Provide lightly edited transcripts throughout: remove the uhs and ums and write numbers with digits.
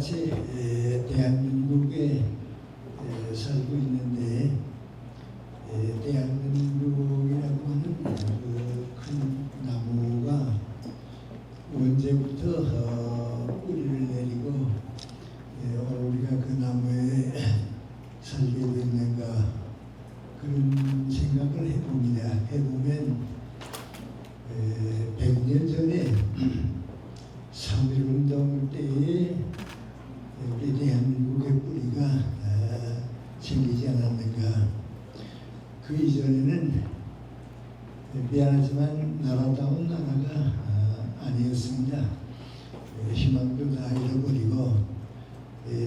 같이 대한민국에 살고 있는데 대한민국이라고 하는 그 큰 나무가 언제부터 뿌리를 내리고 오늘 우리가 그 나무에 살게 됐는가 그런 생각을 해봅니다. 해보면 100년 전에 3.1운동 때에 우리 대한민국의 뿌리가 생기지 않았는가. 그 이전에는 미안하지만 나라다운 나라가 아니었습니다. 희망도 다 잃어버리고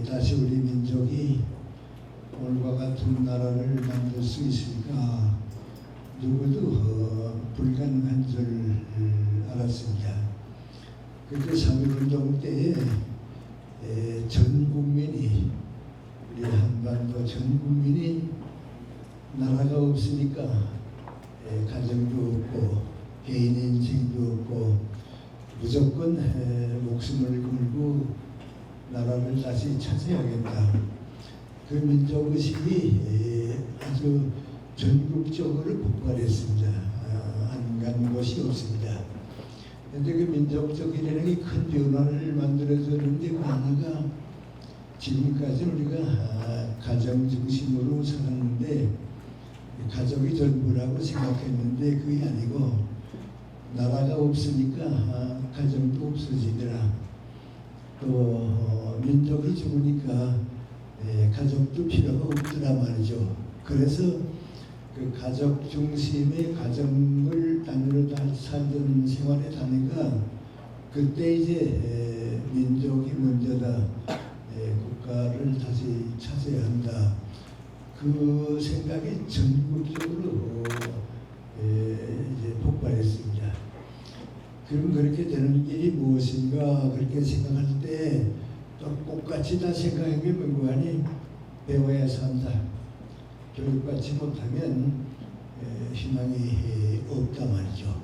다시 우리 민족이 오늘과 같은 나라를 만들 수 있을까 누구도 불가능한 줄 알았습니다. 그때 3.1운동 때에 전 국민이 우리 한반도 전 국민이 나라가 없으니까 가정도 없고 개인 인생도 없고 무조건 목숨을 걸고 나라를 다시 찾아야겠다. 그 민족의식이 아주 전국적으로 폭발했습니다. 안 가는 곳이 없습니다. 그런데 그 민족적 일련이 큰 변화를 만들어줬는데 그 하나가 지금까지 우리가 가정 중심으로 살았는데 가족이 전부라고 생각했는데 그게 아니고 나라가 없으니까 가정도 없어지더라. 또 민족이 죽으니까 가족도 필요가 없더라 말이죠. 그래서 그 가족 중심의 가정을 단위로 다 살던 생활에 다니까 그때 이제 민족이 먼저다. 국가를 다시 찾아야 한다. 그 생각이 전국적으로 이제 폭발했습니다. 그럼 그렇게 되는 길이 무엇인가 그렇게 생각할 때 또 똑같이 다 생각하면 뭐하니 배워야 산다. 교육받지 못하면 희망이 없다 말이죠.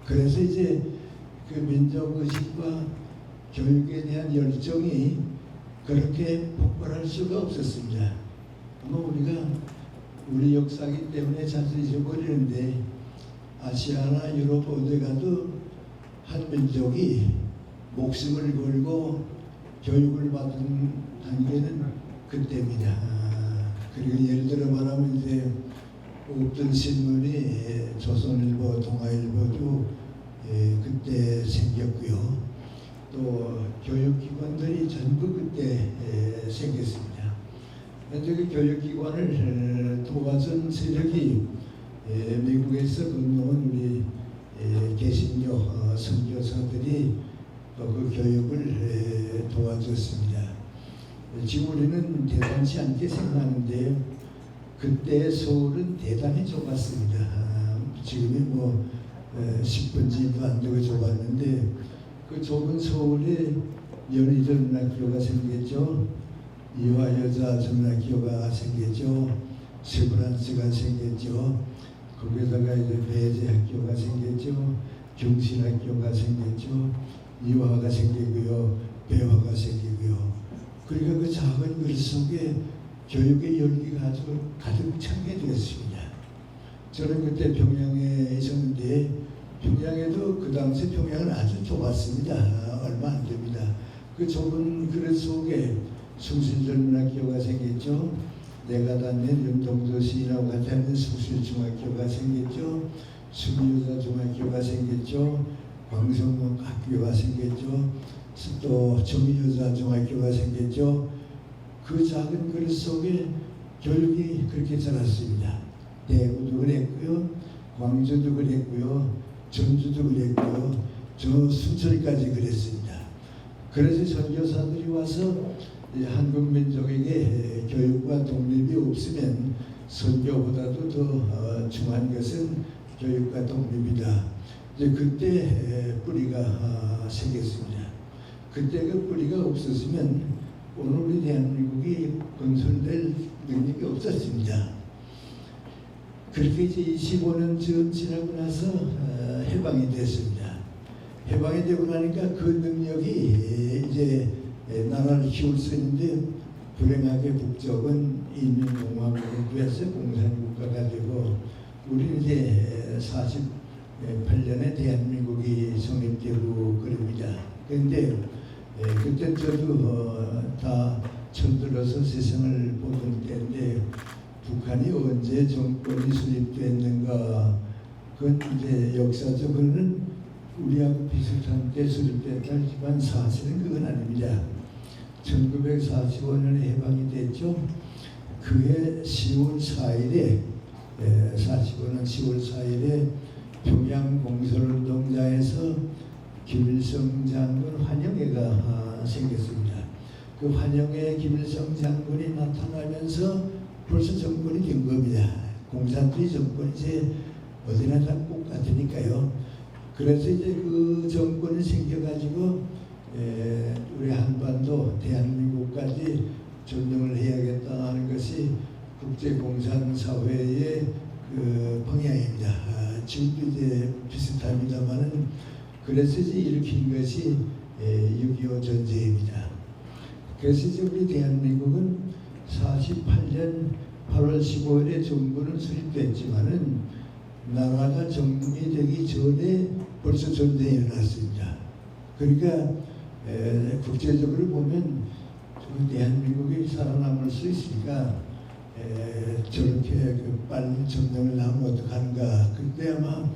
그래서 이제 그 민족의식과 교육에 대한 열정이 그렇게 폭발할 수가 없었습니다. 우리가 우리 역사이기 때문에 자주 잊어버리는데 아시아나 유럽 어디 가도 한 민족이 목숨을 걸고 교육을 받은 단계는 그때입니다. 그리고 예를 들어 말하면 이제 어떤 신문이 조선일보, 동아일보도 그때 생겼고요. 또 교육기관들이 전부 그때 생겼습니다. 현재 그 교육기관을 도와준 세력이 미국에서 건너온 우리 개신교 선교사들이 그 교육을 도와줬습니다. 지금 우리는 대단치 않게 생각하는데 그때 서울은 대단히 좁았습니다. 지금이 뭐 10분지도 안 되고 좁았는데 그 좁은 서울에 연희전문학교가 생겼죠. 이화여자전문학교가 생겼죠. 세브란스가 생겼죠. 거기다가 이제 배제학교가 생겼죠. 경신학교가 생겼죠. 이화가 생기고요. 배화가 생기고요. 그러니까 그 작은 글 속에 교육의 열기가 아주 가득 차게 되었습니다. 저는 그때 평양에 있었는데 평양에도 그 당시 평양은 아주 좁았습니다. 얼마 안 됩니다. 그 좁은 그릇 속에 숭실전문학교가 생겼죠. 내가 다닌 윤동도 시인하고 같이 하는 숭실중학교가 생겼죠. 수미여자중학교가 생겼죠. 광성학교가 생겼죠. 또 정의여자중학교가 생겼죠. 그 작은 그릇 속에 교육이 그렇게 자랐습니다. 대구도 그랬고요. 광주도 그랬고요. 전주도 그랬고요. 저 순천까지 그랬습니다. 그래서 선교사들이 와서 한국 민족에게 교육과 독립이 없으면 선교보다도 더 중요한 것은 교육과 독립이다. 이제 그때 뿌리가 생겼습니다. 그때 그 뿌리가 없었으면 오늘 우리 대한민국이 건설될 능력이 없었습니다. 그렇게 이제 25년 지나고 나서 해방이 됐습니다. 해방이 되고 나니까 그 능력이 이제 나라를 키울 수 있는데 불행하게 북쪽은 인민공화국에서 공산국가가 되고 우리는 이제 48년에 대한민국이 성립되고 그럽니다. 그런데 그때 저도 다 철들어서 세상을 보던 때인데 북한이 언제 정권이 수립됐는가, 그건 이제 역사적으로는 우리하고 비슷한 때 수립됐다 하지만 사실은 그건 아닙니다. 1945년에 해방이 됐죠. 그해 10월 4일에 45년 10월 4일에 평양 공설운동장에서 김일성 장군 환영회가 생겼습니다. 그 환영회 김일성 장군이 나타나면서 벌써 정권이 된 겁니다. 공산주의 정권이 이제 어디나 다 똑같으니까요. 그래서 이제 그 정권이 생겨가지고 우리 한반도 대한민국까지 점령을 해야겠다 하는 것이 국제공산사회의 그 방향입니다. 지금도 이제 비슷합니다만은 그래서 이제 일으킨 것이 6.25 전쟁입니다. 그래서 이제 우리 대한민국은 48년 8월 15일에 정부는 수립됐지만은 나라가 정리되기 전에 벌써 전쟁이 일어났습니다. 그러니까 국제적으로 보면 대한민국이 살아남을 수 있으니까 저렇게 빨리 점령을 하면 어떡하는가. 그때 아마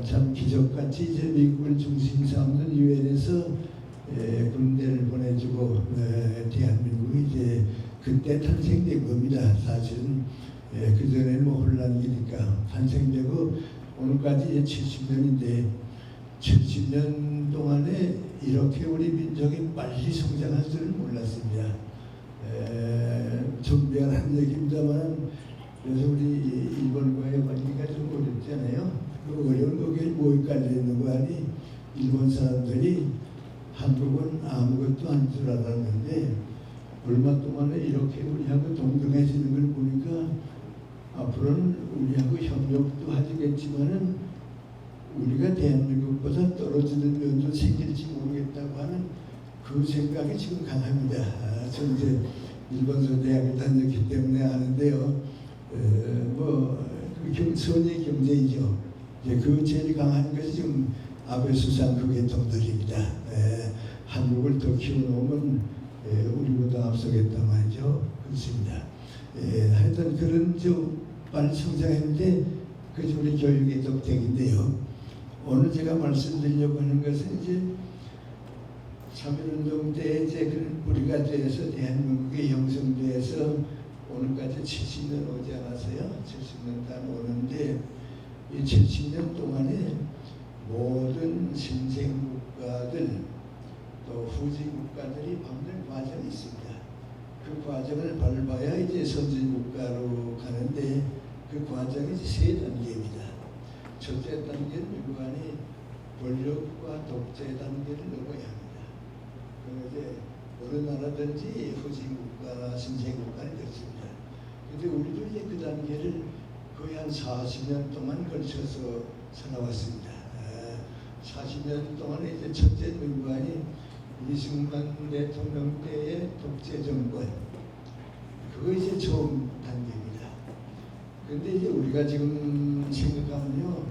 참 기적같이 이제 미국을 중심 삼는 유엔에서 군대를 보내주고 대한민국이 이제 그때 탄생된 겁니다. 사실은 그 전에 뭐 혼란이니까 탄생되고 오늘까지 이제 70년인데 70년 동안에 이렇게 우리 민족이 빨리 성장할 줄은 몰랐습니다. 좀 미안한 얘기입니다만 그래서 우리 일본과의 관계가 좀 어렵잖아요. 그 어려운 거기에 뭐에 깔려있는 거 아니 일본 사람들이 한국은 아무것도 안 줄 알았는데 얼마 동안에 이렇게 우리하고 동등해지는 걸 보니까 앞으로는 우리하고 협력도 하겠지만은 우리가 대한민국보다 떨어지는 면도 생길지 모르겠다고 하는 그 생각이 지금 강합니다. 저는 이제 일본서 대학을 다녔기 때문에 아는데요. 선의 경제이죠. 이제 그 제일 강한 것이 지금 아베 수상 그 계통들입니다. 한국을 더 키워놓으면 우리보다 앞서겠다 말이죠. 그렇습니다. 하여튼 그런 빨리 성장했는데 그것이 우리 교육의 덕택인데요. 오늘 제가 말씀드리려고 하는 것은 이제 3.1운동 때 이제 그런 뿌리가 돼서 대한민국의 형성돼서 오늘까지 70년 오지 않았어요. 70년 단 오는데 이 70년 동안에 모든 신생국가들 또 후진국가들이 밟는 과정이 있습니다. 그 과정을 밟아야 이제 선진국가로 가는데 그 과정이 이제 세 단계입니다. 첫째 단계는 유관이 권력과 독재 단계를 넘어야 합니다. 그럼 이제 어느 나라든지 후진국가, 신생국가는 그렇습니다. 근데 우리도 이제 그 단계를 거의 한 40년 동안 걸쳐서 살아왔습니다. 40년 동안에 이제 첫째 유관이 이승만 대통령 때의 독재 정권, 그거 이제 처음 단계입니다. 근데 이제 우리가 지금 생각하면요,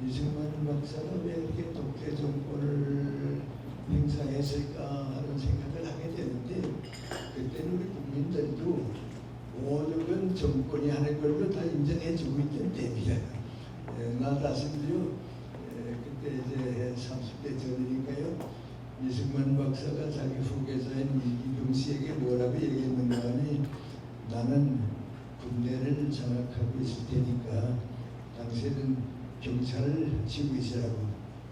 이승만 박사가 왜 이렇게 독재 정권을 행사했을까 하는 생각을 하게 되는데, 그때는 우리 국민들도 모든 정권이 하는 걸로 다 인정해주고 있던 때입니다. 나 자신도요, 그때 이제 30대 전이니까요, 이승만 박사가 자기 후계자인 이기경 씨에게 뭐라고 얘기했는가 하니, 나는 군대를 장악하고 있을 테니까 당신은 경찰을 지고 있으라고.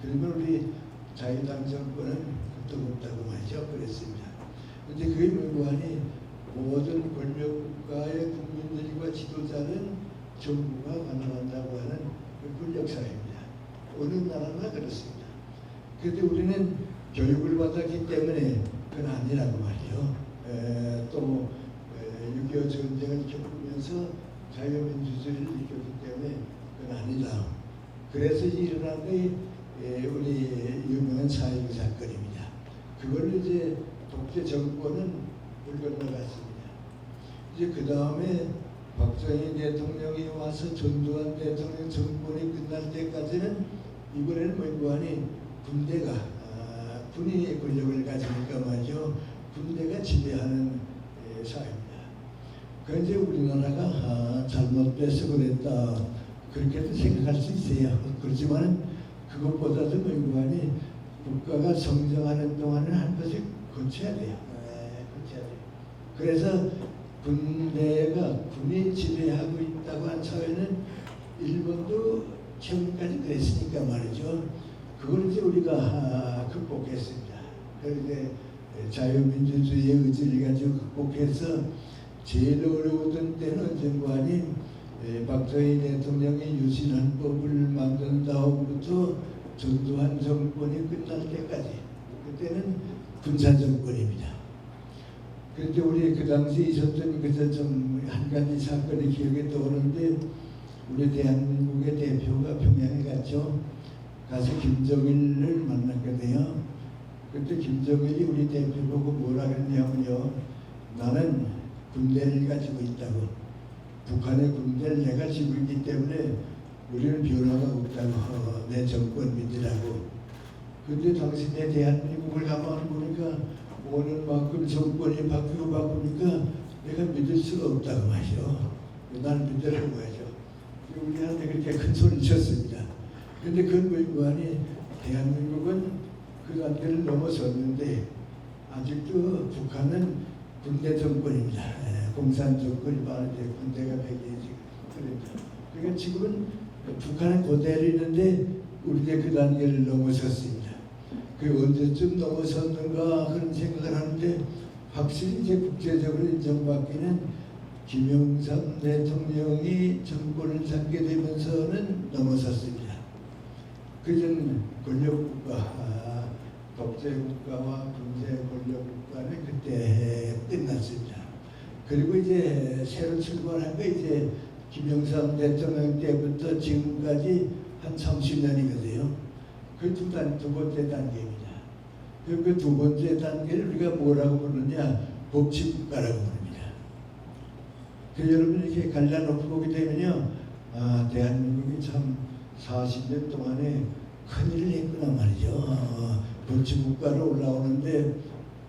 그러면 우리 자유당 정권은 끄떡없다고 말이죠. 그랬습니다. 그런데 그게 뭐고 하니, 모든 권력가의 국민들과 지도자는 정부가 관할한다고 하는 그 권력사회입니다. 어느 나라나 그렇습니다. 그런데 우리는 교육을 받았기 때문에 그건 아니라고 말이요. 또 6.25 전쟁을 겪으면서 자유민주주의를 느꼈기 때문에 그건 아니다. 그래서 일어난 게 우리 유명한 4.19 사건입니다. 그걸 이제 독재 정권은 물 건너갔습니다. 이제 그 다음에 박정희 대통령이 와서 전두환 대통령 정권이 끝날 때까지는 이번에는 뭐하니 군대가 군인의 권력을 가지니까 말이죠. 군대가 지배하는 사회입니다. 그런데 우리나라가 잘못돼서 그랬다 그렇게도 생각할 수 있어요. 그렇지만 그것보다도 뭐하니 국가가 성장하는 동안은 한 번씩 거쳐야 돼요. 거쳐야 돼요. 그래서 군대가 군이 지배하고 있다고 한 사회는 일본도 최근까지 그랬으니까 말이죠. 그걸 이제 우리가 극복했습니다. 그런데 자유민주주의의 의지를 가지고 극복해서 제일 어려웠던 때는 언젠가 아닌 박정희 대통령이 유신헌법을 만든 다음부터 전두환 정권이 끝날 때까지 그때는 군사정권입니다. 그런데 우리 그 당시에 있었던 그저 좀 한 가지 사건이 기억에 떠오르는데 우리 대한민국의 대표가 평양에 갔죠. 가서 김정일을 만났거든요. 그때 김정일이 우리 대표 보고 뭐라 그랬냐면요. 나는 군대를 가지고 있다고. 북한의 군대를 내가 지고 있기 때문에 우리는 변화가 없다고. 내 정권 믿으라고. 근데 당신의 대한민국을 가만히 보니까 오는 만큼 정권이 바뀌고 바꾸니까 내가 믿을 수가 없다고 하죠. 난 믿으라고 하죠. 우리한테 그렇게 큰 소리를 쳤습니다. 그런데 그건 뭐하니 대한민국은 그 단계를 넘어섰는데 아직도 북한은 군대 정권입니다. 공산 정권이 많은데 군대가 백이지. 그러니까 지금은 북한은 그대로 있는데 우리가 그 단계를 넘어섰습니다. 그 언제쯤 넘어섰는가 그런 생각을 하는데 확실히 이제 국제적으로 인정받기는 김영삼 대통령이 정권을 잡게 되면서는 넘어섰습니다. 그전 권력국가, 독재국가와 군대 권력국가는 그때 끝났습니다. 그리고 이제 새로 출발한 게 이제 김영삼 대통령 때부터 지금까지 한 30년이거든요. 그 두 번째 단계입니다. 그 두 번째 단계를 우리가 뭐라고 부르느냐? 법치국가라고 부릅니다. 여러분 이렇게 갈라놓고 보게 되면요. 대한민국이 참 40년 동안에 큰일을 했구나 말이죠. 법치국가로 올라오는데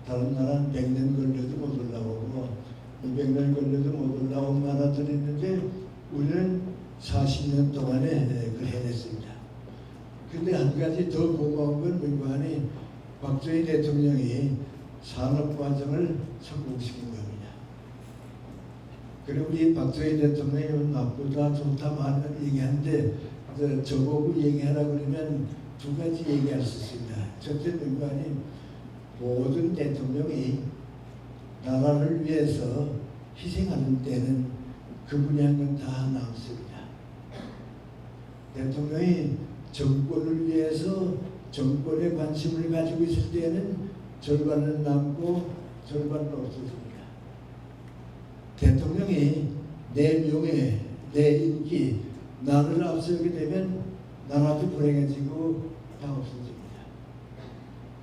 다른 나라는 100년 걸려도 못 올라오고 200년 걸려도 못 올라온 나라들이 있는데 우리는 40년 동안에 그걸 해냈습니다. 근데 한 가지 더 고마운 건 뭐하니 박정희 대통령이 산업과정을 성공시킨 겁니다. 그리고 우리 박정희 대통령이 나쁘다 좋다 많은 얘기하는데 저보고 얘기하라고 그러면 두 가지 얘기할 수 있습니다. 첫째는 뭐하니 모든 대통령이 나라를 위해서 희생하는 때는 그분이 한 건 다 남습니다. 대통령이 정권을 위해서 정권에 관심을 가지고 있을 때는 절반은 남고 절반은 없어집니다. 대통령이 내 명예, 내 인기, 나를 앞세우게 되면 나라도 불행해지고 다 없어집니다.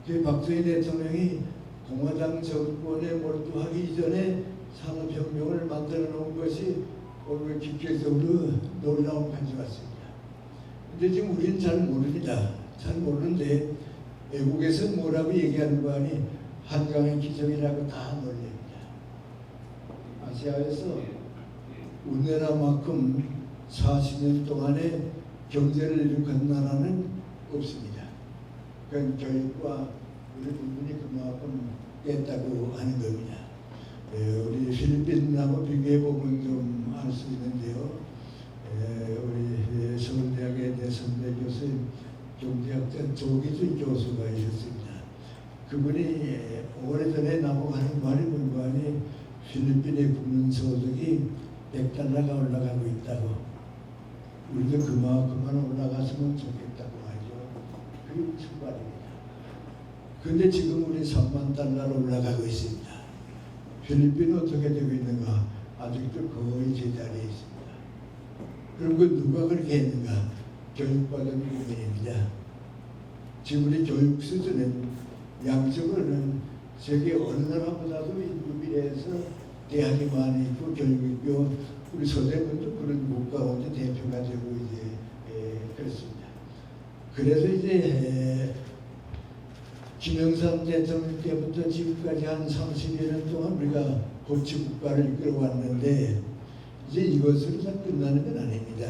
그 박정희 대통령이 공화당 정권에 몰두하기 이전에 산업혁명을 만들어 놓은 것이 오늘 기계적으로 놀라운 가져왔습니다. 근데 지금 우리는 잘 모릅니다. 잘 모르는데 외국에서 뭐라고 얘기하는 거 아니 한강의 기적이라고 다 놀립니다. 아시아에서 우리나라만큼 40년 동안에 경제를 일으킨 나라는 없습니다. 그건 교육과 우리 부분이 그만큼 깼다고 하는 겁니다. 우리 필리핀하고 비교해보면 좀 알 수 있는데요. 우리 서울대학의 대선배 교수님 경제학자 조기준 교수가 있었습니다. 그분이 오래전에 나보고 하는 말이 뭔가니 필리핀의 국민소득이 $100가 올라가고 있다고. 우리도 그만큼만 올라갔으면 좋겠다고 하죠. 그게 출발입니다. 그런데 지금 우리 $3만 올라가고 있습니다. 필리핀은 어떻게 되고 있는가? 아직도 거의 제자리에 있습니다. 그럼 그 누가 그렇게 했는가? 교육받은 국민입니다. 지금 우리 교육 수준은 양적으로는 세계 어느 나라보다도 인구 비례에서 대학이 많이 있고 교육이 있고 우리 서대문도 그런 국 가운데 대표가 되고 이제 그렇습니다. 그래서 이제 김영삼 대통령 때부터 지금까지 한 30여 년 동안 우리가 법치 국가를 이끌어왔는데 이제 이것으로 다 끝나는 건 아닙니다.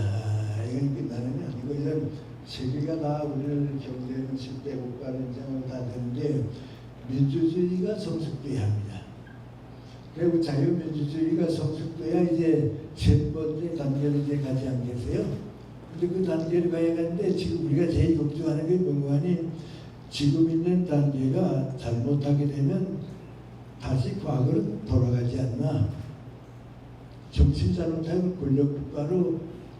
이건 끝나는 게 아니고 이제 세계가 다 우리를 경제는 10대 국가를 인정을 다 되는데 민주주의가 성숙돼야 합니다. 그리고 자유민주주의가 성숙돼야 이제 세 번째 단계를 이제 가지 않겠어요? 근데 그 단계를 가야 하는데 지금 우리가 제일 걱정하는 게 뭔가니 지금 있는 단계가 잘못하게 되면 다시 과거로 돌아가지 않나, 정신 잘못하면 권력국가로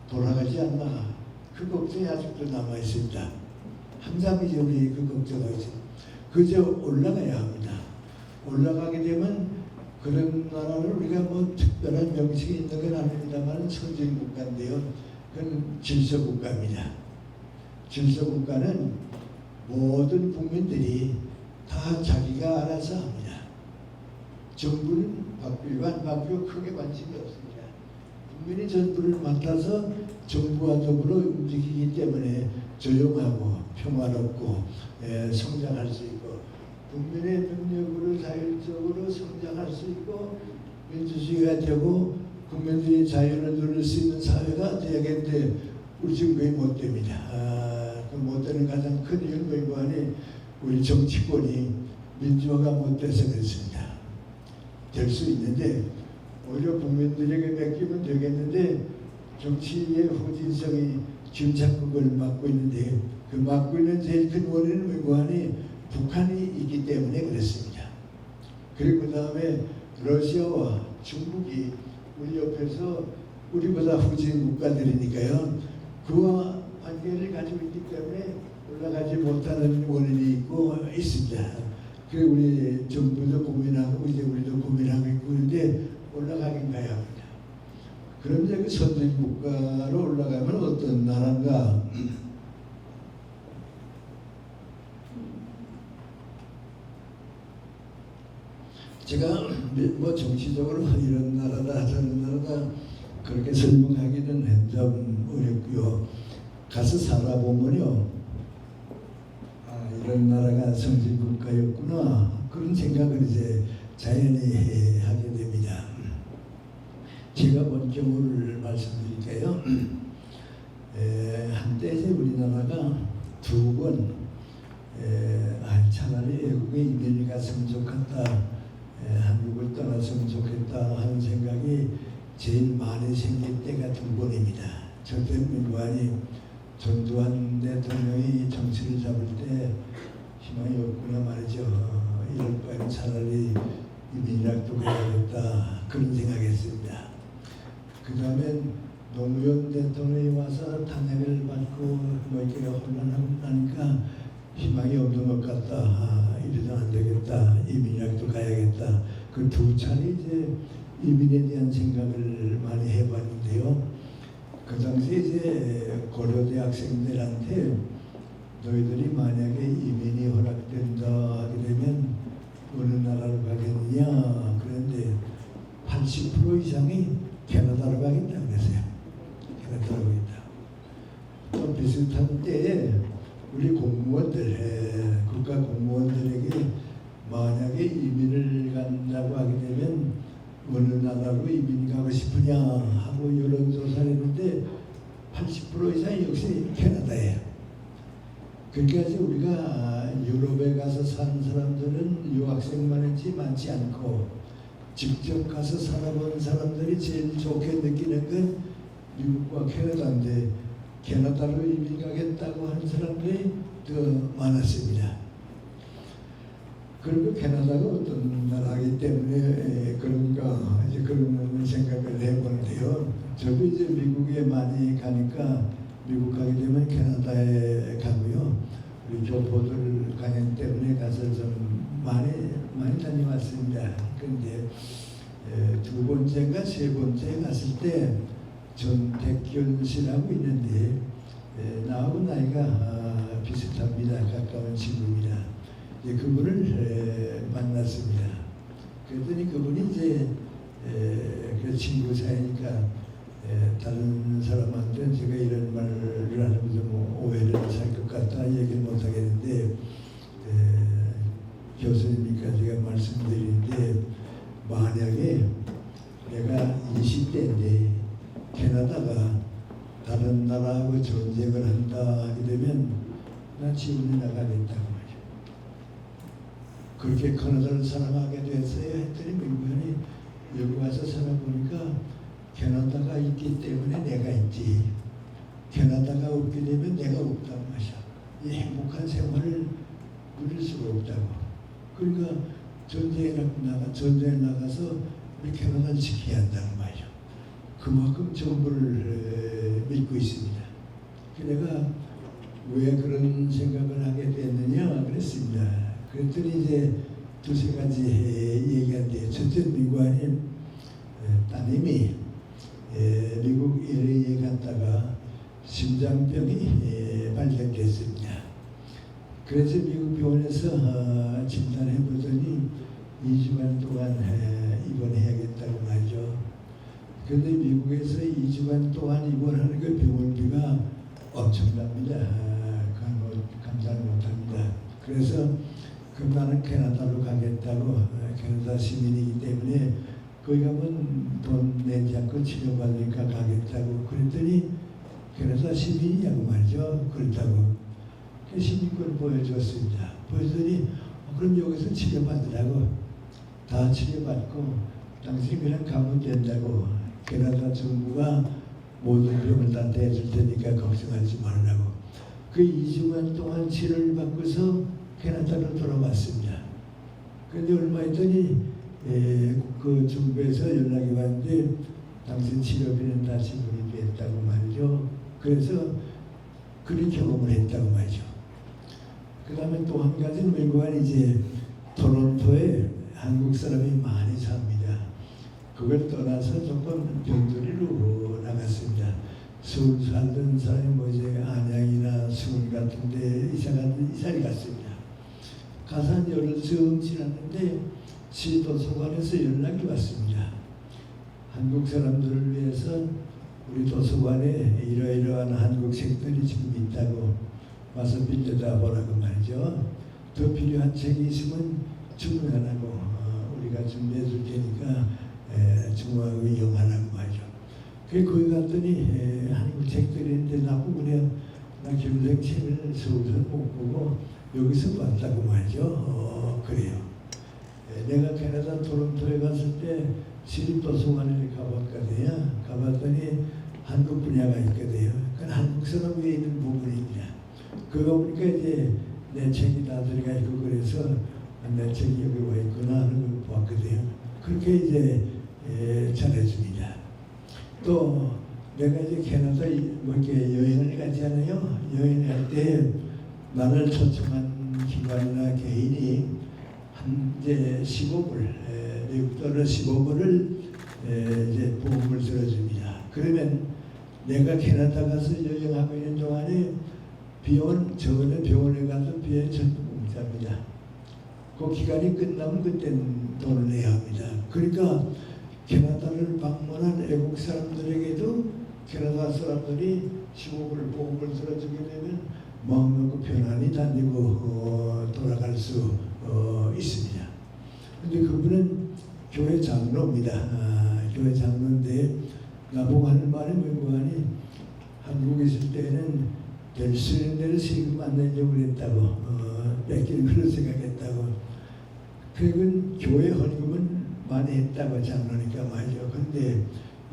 돌아가지 않나, 그 걱정이 아직도 남아 있습니다. 항상 이제 우리 그 걱정하고 있습니다. 그저 올라가야 합니다. 올라가게 되면 그런 나라를 우리가 뭐 특별한 명칭이 있는 건 아닙니다만 선진 국가인데요. 그건 질서 국가입니다. 질서 국가는 모든 국민들이 다 자기가 알아서 합니다. 정부는 바뀌고 안 바뀌고 크게 관심이 없습니다. 국민이 정부를 맡아서 정부와 더불어 움직이기 때문에 조용하고 평화롭고 성장할 수 있고 국민의 능력으로 자율적으로 성장할 수 있고 민주주의가 되고 국민들이 자유를 누릴 수 있는 사회가 되야겠는데 우리 지금 거의 못 됩니다. 그 못 되는 가장 큰 이유는 뭐니 우리 정치권이 민주화가 못 돼서 그렇습니다. 될 수 있는데 오히려 국민들에게 맡기면 되겠는데 정치의 후진성이 지금 자꾸 그걸 막고 있는데 그 막고 있는 제일 큰 원인은 뭐니 북한이 있기 때문에 그렇습니다. 그리고 그 다음에 러시아와 중국이 우리 옆에서 우리보다 후진 국가들이니까요. 그와 관계를 가지고 있기 때문에 올라가지 못하는 원인이 있고 있습니다. 그리고 우리 정부도 고민하고 이제 우리도 고민하고 있고 그런데 올라가긴 가야 합니다. 그럼 이제 그 선진 국가로 올라가면 어떤 나라인가? 제가 뭐 정치적으로 이런 나라다 저런 나라다 그렇게 설명하기는 좀 어렵고요. 가서 살아보면요, 이런 나라가 선진국가였구나 그런 생각을 이제 자연히 하게 됩니다. 제가 본 경우를 말씀드릴게요. 한때 이제 우리나라가 두 번 차라리 외국에 이민이 갔으면 좋겠다, 한국을 떠났으면 좋겠다 하는 생각이 제일 많이 생길 때가 두 번입니다. 저때 민관이 전두환 대통령이 정치를 잡을 때 희망이 없구나 말이죠. 이럴 바에는 차라리 이민이라도 가야겠다 그런 생각했습니다. 그 다음에 노무현 대통령이 와서 탄핵을 받고 뭐 이렇게 혼란하고 나니까 희망이 없는 것 같다. 이래도 안 되겠다. 이민이라도 가야겠다. 그 두 차례 이제 이민에 대한 생각을 많이 해봤는데요. 그 당시에 이제 고려대 학생들한테 너희들이 만약에 이민이 허락된다 하게 되면 어느 나라로 가겠느냐 그런데 80% 이상이 캐나다로 가겠다 그랬어요. 캐나다로 가겠다. 또 비슷한 때에 우리 공무원들, 국가 공무원들에게 만약에 이민을 간다고 하게 되면 어느 나라로 이민 가고 싶으냐 하고 여론조사를 했는데 80% 이상이 역시 캐나다예요. 그러니까 우리가 유럽에 가서 사는 사람들은 유학생만 했지 많지 않고 직접 가서 살아본 사람들이 제일 좋게 느끼는 건 미국과 캐나다인데 캐나다로 이민 가겠다고 하는 사람들이 더 많았습니다. 그리고 캐나다가 어떤 나라이기 때문에 그런가 이제 그런 생각을 해보는데요. 저도 이제 미국에 많이 가니까 미국 가게 되면 캐나다에 가고요. 우리 교포들 강연 때문에 가서 좀 많이 다녀왔습니다. 그런데 두 번째인가 세 번째 갔을 때 전택균 씨라고 있는데 나하고 나이가 비슷합니다. 가까운 친구입니다. 이제 그분을 만났습니다. 그랬더니 그분이 이제 그 친구 사이니까 다른 사람한테 제가 이런 말을 하는 좀 오해를 살 것 같다 얘기를 못 하겠는데 교수님이니까 제가 말씀드리는데 만약에 내가 20대인데 캐나다가 다른 나라하고 전쟁을 한다 하게 되면 나 지원에 나가겠다고 말이야. 그렇게 캐나다를 사랑하게 됐어요 했더니 미국인이 여기 와서 살아보니까 캐나다가 있기 때문에 내가 있지. 캐나다가 없게 되면 내가 없다고 말이야. 이 행복한 생활을 누릴 수가 없다고. 그러니까 전쟁에 나가서 우리 캐나다를 지켜야 한다는 말이야. 그만큼 정부를 믿고 있습니다. 내가 왜 그런 생각을 하게 됐느냐 그랬습니다. 그랬더니 이제 두세 가지 얘기한데 첫째 미국안이 따님이 미국 LA에 갔다가 심장병이 발견됐습니다. 그래서 미국 병원에서 진단해 보더니 2주간 동안 입원해야겠다고 말이죠. 그런데 미국에서 2주간 동안 입원하는 그 병원비가 엄청납니다. 그건 감당 못합니다. 그래서 그럼 나는 캐나다로 가겠다고 캐나다 시민이기 때문에 거기 가면 돈 내지 않고 치료받으니까 가겠다고 그랬더니 캐나다 시민이냐고 말이죠. 그렇다고 시민권을 보여줬습니다. 보여줬더니 그럼 여기서 치료받으라고 다 치료받고 당신이 그냥 가면 된다고 캐나다 정부가 모든 병을 다 대줄 테니까 걱정하지 말라고 그 2주간 동안 치료를 받고서 캐나다로 돌아왔습니다. 그런데 얼마 있더니 그 정부에서 연락이 왔는데 당신 치료비는 다 지불이 됐다고 말이죠. 그래서 그런 경험을 했다고 말이죠. 그 다음에 또 한 가지는 외국은 이제 토론토에 한국 사람이 많이 삽니다. 그걸 떠나서 조금 변두리로 나갔습니다. 서울 살던 사람이 뭐 이제 안양이나 수원 같은데 이사를 갔습니다. 가서 한 열흘 좀 지났는데 시도서관에서 연락이 왔습니다. 한국 사람들을 위해서 우리 도서관에 이러이러한 한국 책들이 지금 있다고 와서 빌려다 보라고 말이죠. 더 필요한 책이 있으면 주문하라고 우리가 준비해 줄 테니까 주문하고 이용하라고 말이죠. 거기 갔더니 한국 책들이 있는데 나보고 그래요. 나 김생 책을 서울서 못 보고 여기서 봤다고 말이죠. 그래요. 내가 캐나다 토론토에 갔을 때 시립도서관에 가봤거든요. 가봤더니 한국 분야가 있거든요. 그건 한국 사람 위에 있는 부분입니다. 그거 보니까 이제 내 책이 다 들어가 있고 그래서 내 책이 여기 와 있구나 하는 걸 봤거든요. 그렇게 이제 잘해줍니다. 또 내가 이제 캐나다 뭐 이렇게 여행을 가잖아요. 여행을 할 때 나를 초청한 기관이나 개인이 한 이제 15불 미국 달러 15불을 이제 보험을 들어줍니다. 그러면 내가 캐나다 가서 여행하고 있는 동안에 비용 저번에 병원에 가서 비용 전부 공짜입니다. 그 기간이 끝나면 그때는 돈을 내야 합니다. 그러니까 캐나다를 방문한 외국 사람들에게도 캐나다 사람들이 15불 보험을 들어주게 되면 마음 놓고 편안히 다니고 돌아갈 수 있습니다. 그런데 그분은 교회 장로입니다. 교회 장로인데 나보고 하는 말이 뭐하니 한국에 있을 때는 될 수 있는 대로 세금 안 내려고 그랬다고 뺏기는 그런 생각했다고. 그건 교회 헌금은 많이 했다고 장로니까 말이죠. 근데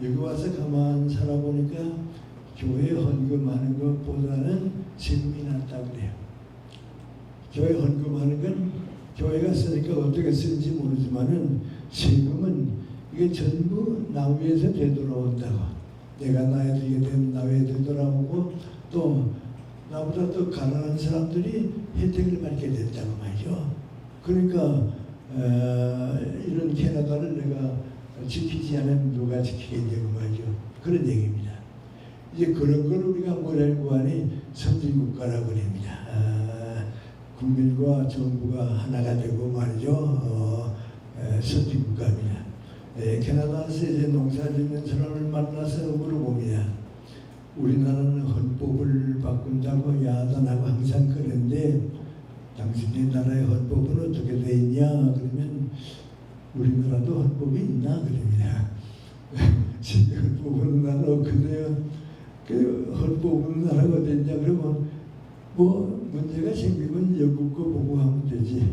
여기 와서 가만 살아보니까 교회 헌금하는 것보다는 세금이 낫다고 그래요. 교회 헌금하는 건 교회가 쓰니까 어떻게 쓰는지 모르지만은 세금은 이게 전부 나 위에서 되돌아온다고. 내가 나에게 되면 나 위에 되돌아오고 또 나보다 더 가난한 사람들이 혜택을 받게 됐다고 말이죠. 그러니까 이런 캐나다를 내가 지키지 않으면 누가 지키게 되고 말이죠. 그런 얘기입니다. 이제 그런 걸 우리가 뭐라고 하니 선진국가라고 합니다. 국민과 정부가 하나가 되고 말이죠. 선진국가입니다. 캐나다에서 이제 농사짓는 사람을 만나서 물어봅니다. 우리나라는 헌법을 바꾼다고 야단하고 항상 그러는데 당신네 나라의 헌법은 어떻게 돼 있냐? 그러면 우리나라도 헌법이 있나? 그럽니다. 헌법은 나라 없거든요. 그 헌법은 나라가 됐냐? 그러면 뭐 문제가 생기면 영국 거 보고 하면 되지.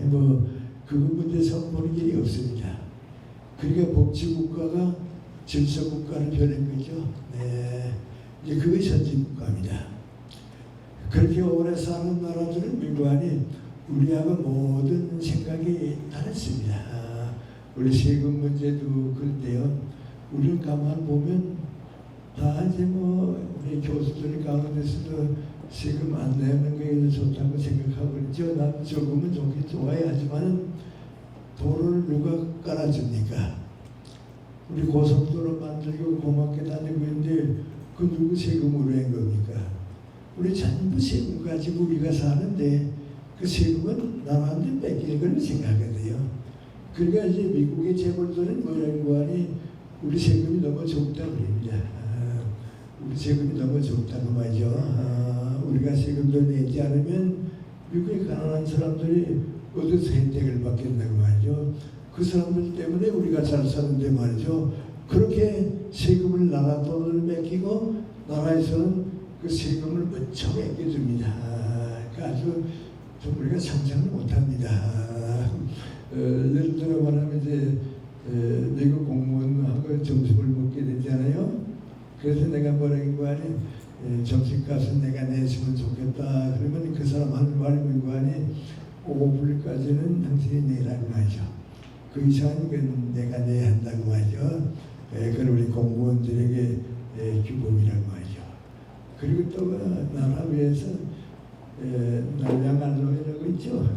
뭐 그거 문제 선보는 길이 없습니다. 그러니까 법치국가가 질서국가를 변한 거죠. 이제 그게 선진국가입니다. 그렇게 오래 사는 나라들은 민관이 우리하고 모든 생각이 다릅니다. 우리 세금 문제도 그런데요. 우리는 가만 보면 다 이제 뭐 우리 교수들 가운데서도 세금 안 내는 게 좋다고 생각하고 그러죠. 난 조금은 좋긴 좋아야 하지만 도로를 누가 깔아줍니까? 우리 고속도로 만들고 고맙게 다니고 있는데 그 누구 세금으로 한 겁니까? 우리 전부 세금 가지고 우리가 사는데 그 세금은 남한테 뺏기는 걸 생각하거든요. 그러니까 이제 미국의 재벌들은 뭐라고 하니 우리 세금이 너무 적다고 그럽니다. 우리 세금이 너무 적다고 말이죠. 우리가 세금을 내지 않으면 미국의 가난한 사람들이 어디서 혜택을 받겠다고 말이죠. 그 사람들 때문에 우리가 잘 사는데 말이죠. 그렇게 세금을 나라 돈을 맡기고 나라에서는 그 세금을 무척 맡겨줍니다. 아주 좀 우리가 상상을 못합니다. 예를 들어 말하면 이제 내가 공무원하고 점심을 먹게 되잖아요. 그래서 내가 뭐라고 하니 점심값은 내가 내주면 좋겠다. 그러면 그 사람 하는 말이 뭐고 하니 5불까지는 당신이 내라고 하죠. 그 이상은 내가 내야 한다고 하죠. 그건 우리 공무원들에게 규범이라고 하죠. 그리고 또 나라 위에서 날량 알로에라고 있죠.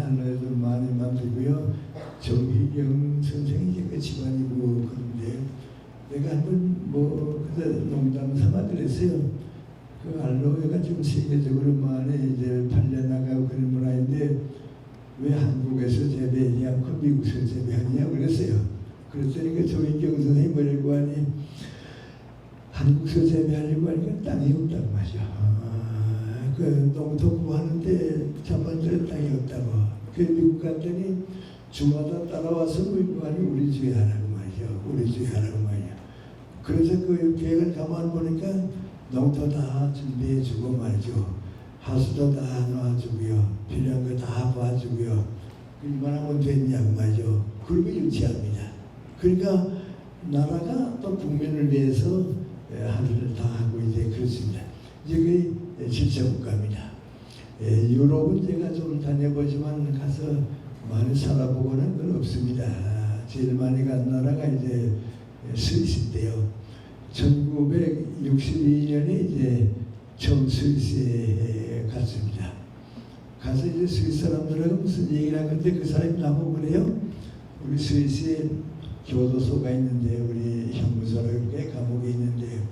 알로에도 많이 만들고요. 정희경 선생이 이제 그 집안이고 그런데 내가 한번 뭐 농담 삼아 그랬어요. 그 알로에가 지금 세계적으로 많이 이제 팔려나가고 그런 문화인데 왜 한국에서 재배하지 않고 미국에서 재배하느냐고 그랬어요. 그랬더니 그 정희경 선생이 뭐라고 하니 한국에서 재배하려고 하니까 땅이 없다고 하죠. 그 농토 구하는데 자판들은 땅이 없다고. 그 미국 갔더니 주마다 따라와서 구하니 우리 주에 하라고 말이죠. 우리 주에 하라고 말이죠. 그래서 그 계획을 가만 보니까 농토 다 준비해주고 말이죠. 하수도 다 놔주고요. 필요한 거 다 봐주고요. 이만하면 됐냐고 말이죠. 그리고 유치합니다. 그러니까 나라가 또 국민을 위해서 하늘을 다 하고 이제 그렇습니다. 이제 그게 질서국가입니다. 유럽은 제가 좀 다녀보지만 가서 많이 살아보고는 건 없습니다. 제일 많이 간 나라가 이제 스위스인데요. 1962년에 이제 처음 스위스에 갔습니다. 가서 이제 스위스 사람들하고 무슨 얘기를 하는데 그 사람이 나보고 그래요. 우리 스위스에 교도소가 있는데 우리 형무소라고 이렇게 감옥에 있는데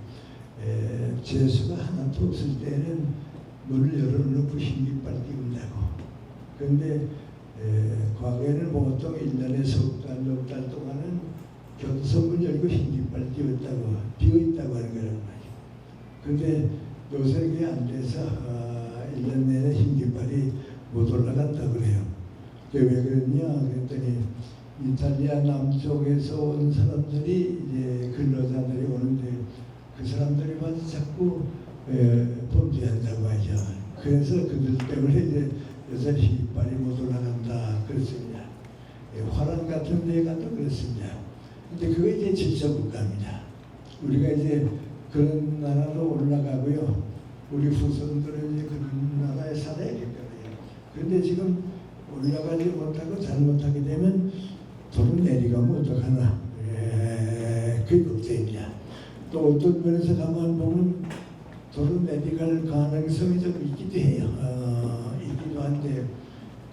죄수가 하나도 없을 때는 문을 열어놓고 흰깃발 띄운다고. 그런데 과거에는 보통 1년에 석 달, 넉 달 동안은 교도소 문 열고 흰깃발 띄웠다고 비어있다고 하는 거란 말이에요. 그런데 요새 그게 안 돼서 1년 내내 흰깃발이 못 올라간다고 그래요. 그게 왜 그러냐 그랬더니 이탈리아 남쪽에서 온 사람들이 이제 근로자들이 오는데 그 사람들이 와서 자꾸 범죄한다고 하죠. 그래서 그들 때문에 이제 요새 흰깃발이 못 올라간다 그렇습니다. 화란 같은 데 가도 그렇습니다. 근데 그게 이제 질서국가입니다. 우리가 이제 그런 나라로 올라가고요. 우리 후손들은 이제 그런 나라에 살아야 되거든요. 그런데 지금 올라가지 못하고 잘못하게 되면 돈을 내리가면 어떡하나. 그게 걱정입니다. 또 어떤 면에서 가만 보면 돈을 내리갈 가능성이 좀 있기도 해요. 있기도 한데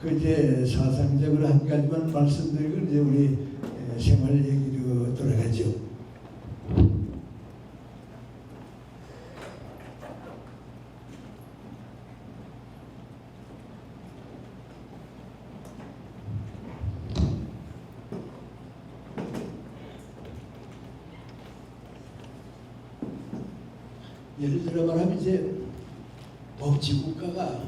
그 이제 사상적으로 한 가지만 말씀드리고 이제 우리 생활 얘기로 돌아가죠. 예를 들어 말하면 이제 법치국가가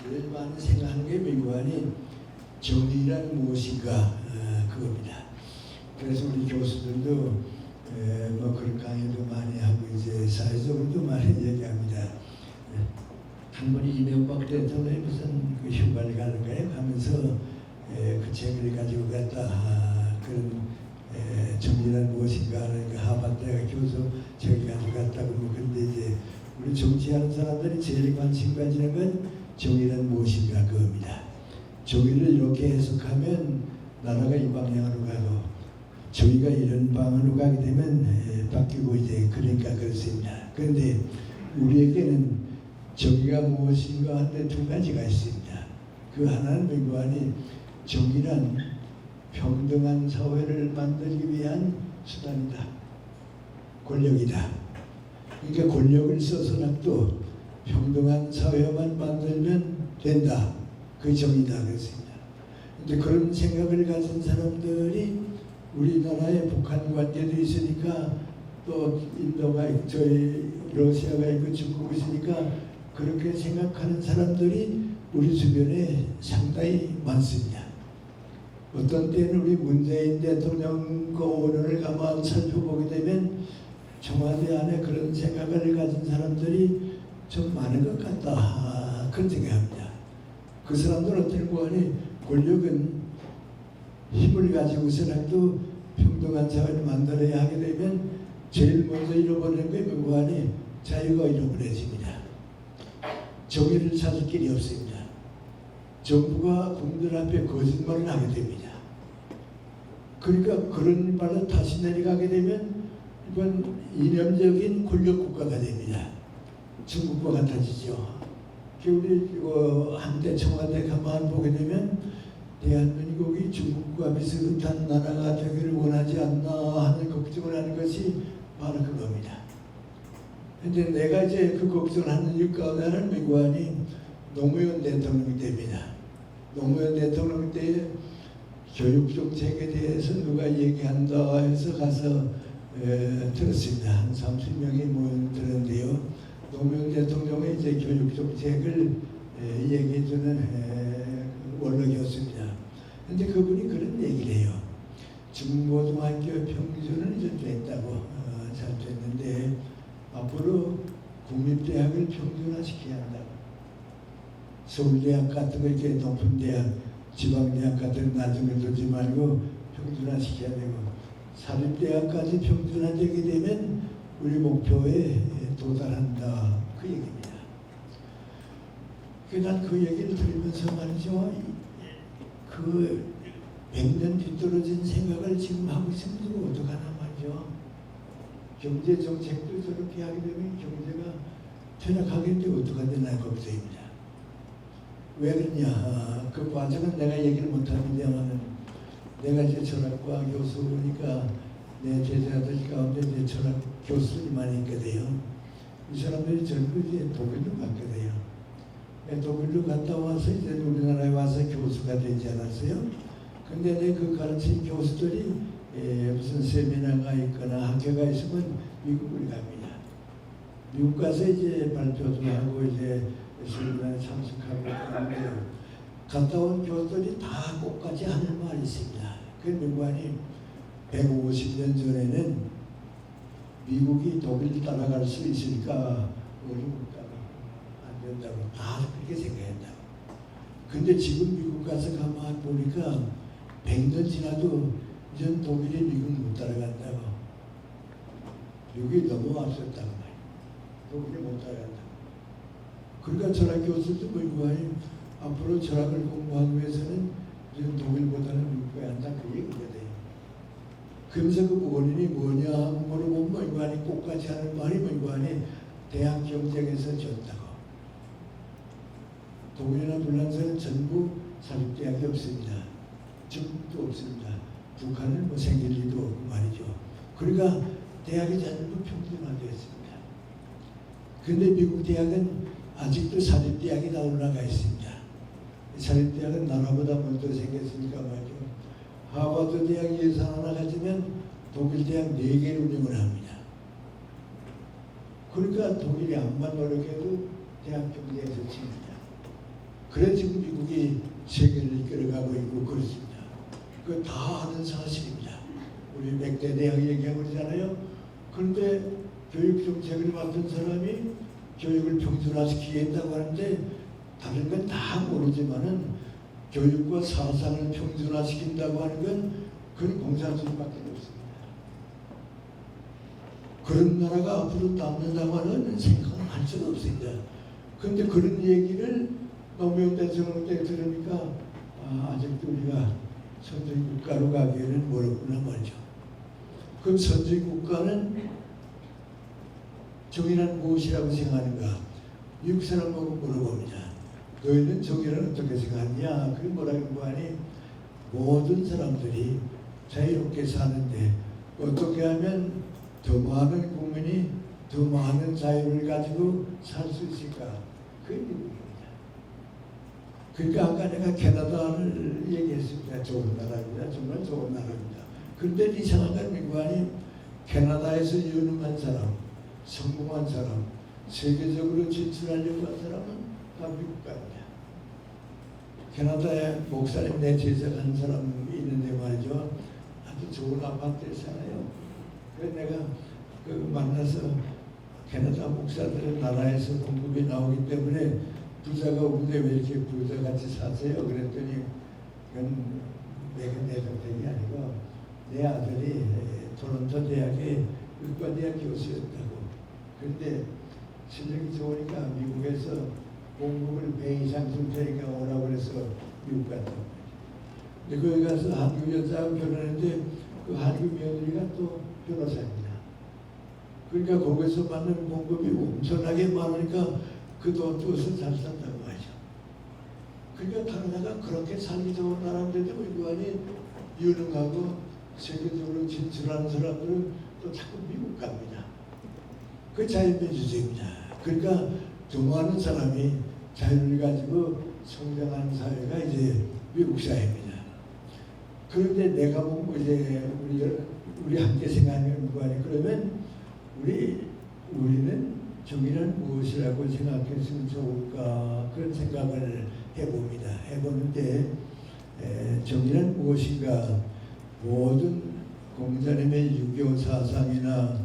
제일 많이 생각하는 게 미국안이 정의란 무엇인가 그겁니다. 그래서 우리 교수들도 뭐 그런 강의도 많이 하고 이제 사회적으로도 많이 얘기합니다. 한 번이 이명박 대통령이 무슨 그 휴가를 가는 거예요 하면서 그 책을 가지고 갔다 그런 정의란 무엇인가 하는 그 하버드 대학 교수 책을 가지고 갔다고 근데 이제 우리 정치하는 사람들이 제일 관심 가지는 건 정의란 무엇인가 그겁니다. 정의를 이렇게 해석하면 나라가 이 방향으로 가고 저희가 이런 방향으로 가게 되면 바뀌고 이제 그러니까 그렇습니다. 그런데 우리에게는 정의가 무엇인가 하는데 두 가지가 있습니다. 그 하나는 민관이 정의란 평등한 사회를 만들기 위한 수단이다. 권력이다. 그러니까 권력을 써서라도 평등한 사회만 만들면 된다. 그 정의다 그랬습니다. 그런데 그런 생각을 가진 사람들이 우리나라에 북한 관계도 있으니까 또 인도가 있고 저희 러시아가 있고 중국이 있으니까 그렇게 생각하는 사람들이 우리 주변에 상당히 많습니다. 어떤 때는 우리 문재인 대통령 그 5년을 가만 살펴보게 되면 청와대 안에 그런 생각을 가진 사람들이 좀 많은 것 같다 그런 생각합니다. 그 사람들은 어떤 거니 권력은 힘을 가지고서라도 평등한 사회를 만들어야 하게 되면 제일 먼저 잃어버리는 게 뭐하니 자유가 잃어버려집니다. 정의를 찾을 길이 없습니다. 정부가 국민들 앞에 거짓말을 하게 됩니다. 그러니까 그런 말로 다시 내려가게 되면 이건 이념적인 권력 국가가 됩니다. 중국과 같아지죠. 우리 한때 청와대 가만 보게 되면 대한민국이 중국과 비슷한 나라가 되기를 원하지 않나 하는 걱정을 하는 것이 바로 그겁니다. 근데 내가 이제 그 걱정하는 이유 가운데 하나는 민관이 노무현 대통령이 됩니다. 노무현 대통령 때 교육정책에 대해서 누가 얘기한다 해서 가서 들었습니다. 한 30명이 모여 들었는데요. 노무현 대통령의 이제 교육정책을 얘기해주는 원로였습니다. 그런데 그분이 그런 얘기를 해요. 중고등학교 평균은 이제 됐다고 잘 됐는데 앞으로 국립대학을 평준화시켜야 한다고. 서울대학 같은 거 이렇게 높은 대학, 지방대학 같은 나중에 두지 말고 평준화시켜야 되고 사립대학까지 평준화되게 되면 우리 목표에 도달한다. 그 얘기입니다. 난 그 얘기를 들으면서 말이죠. 그 100년 뒤떨어진 생각을 지금 하고 있으면 이거 어떡하나 말이죠. 경제정책도 저렇게 하게 되면 경제가 퇴락하겠는데 어떡하냐 걱정입니다. 왜 그러냐. 그 과정은 내가 얘기를 못하는데만 내가 이제 철학과 교수니까 내 제자들 가운데 이제 철학 교수들이 많이 있거든요. 이 사람들이 전부 이제 독일로 갔거든요. 독일로 갔다 와서 이제 우리나라에 와서 교수가 되지 않았어요. 근데 내 그 가르친 교수들이 무슨 세미나가 있거나 학교가 있으면 미국을 갑니다. 미국 가서 이제 발표도 하고 이제 세미나에 참석하고 그러는데 갔다 온 교수들이 다 꼭까지 하는 말이 있습니다. 그 민관이 150년 전에는 미국이 독일을 따라갈 수 있으니까 어렵다고 안 된다고 다 그렇게 생각했다고. 근데 지금 미국 가서 가만 보니까 100년 지나도 이젠 독일이 미국 못 따라간다고. 미국이 너무 앞섰다고 말이야. 독일이 못 따라간다고. 그러니까 철학 교수도 민관이 앞으로 철학을 공부하기 위해서는 이제 독일보다는 미국에 한다 그 얘기거든요. 그러면서 그 원인이 뭐냐 물어보면 민관이 꼭까지 하는 말이 민관이 대학 경쟁에서 졌다고. 독일이나 불란서는 전부 사립대학이 없습니다. 중국도 없습니다. 북한은 뭐 생길 리도 없고 말이죠. 그러니까 대학이 전부 평준화되었습니다. 그런데 미국 대학은 아직도 사립대학이 다 올라가 있습니다. 사립대학은 나라보다 먼저 생겼으니까 말이죠. 하버드 대학 예산 하나 가지면 독일 대학 4개를 운영을 합니다. 그러니까 독일이 암만 노력해도 대학 경제에서 지느냐. 그래 지금 미국이 세계를 이끌어가고 있고 그렇습니다. 그거 다 아는 사실입니다. 우리 맥대 대학 얘기하고 그러잖아요. 그런데 교육 정책을 맡은 사람이 교육을 평준화시키겠다고 하는데 다른 건 다 모르지만은 교육과 사상을 평준화시킨다고 하는 건 그건 공산주의밖에 없습니다. 그런 나라가 앞으로 남는다고 하는 생각은 할 수가 없습니다. 그런데 그런 얘기를 노무현 대통령 때 들으니까 아직도 우리가 선진 국가로 가기에는 멀었구나 말이죠. 그럼 선진 국가는 정의란 무엇이라고 생각하는가? 미국 사람하고 물어봅니다. 너희는 정의를 어떻게 생각하냐? 그 뭐라고 하니 모든 사람들이 자유롭게 사는데 어떻게 하면 더 많은 국민이 더 많은 자유를 가지고 살 수 있을까? 그게 미국입니다. 그러니까 아까 내가 캐나다를 얘기했습니다. 좋은 나라입니다. 정말 좋은 나라입니다. 그런데 이상한 건 미국 아니 캐나다에서 유능한 사람, 성공한 사람, 세계적으로 진출하려고 한 사람은 다 미국 갑니다. 캐나다에 목사님 내 제자한 사람 있는데 말이죠. 아주 좋은 아파트에 살아요. 그래서 내가 만나서 캐나다 목사들의 나라에서 공급이 나오기 때문에 부자가 없는데 왜 이렇게 부자같이 사세요? 그랬더니 그건 내가 내 선택이 아니고 내 아들이 토론토 대학의 의과대학 교수였다고. 그런데 실력이 좋으니까 미국에서 공급을 배 이상 줄 테니까 오라고 그래서 미국 갔다고. 근데 거기 가서 한국 여자하고 결혼했는데 그 한국 며느리가 또 변호사입니다. 그러니까 거기서 받는 공급이 엄청나게 많으니까 그 돈 줘서 잘 산다고 하죠. 그러니까 다른 그렇게 살기 좋은 나라인데도 미국이 유능하고 세계적으로 진출하는 사람들은 또 자꾸 미국 갑니다. 그 자유민주주의입니다. 그러니까 더 많은 사람이 자유를 가지고 성장하는 사회가 이제 미국 사회입니다. 그런데 내가 보고 이제 우리 함께 생각하는 거 아니에요. 그러면 우리는 정의는 무엇이라고 생각했으면 좋을까 그런 생각을 해봅니다. 해보는데 정의는 무엇인가? 모든 공자님의 유교 사상이나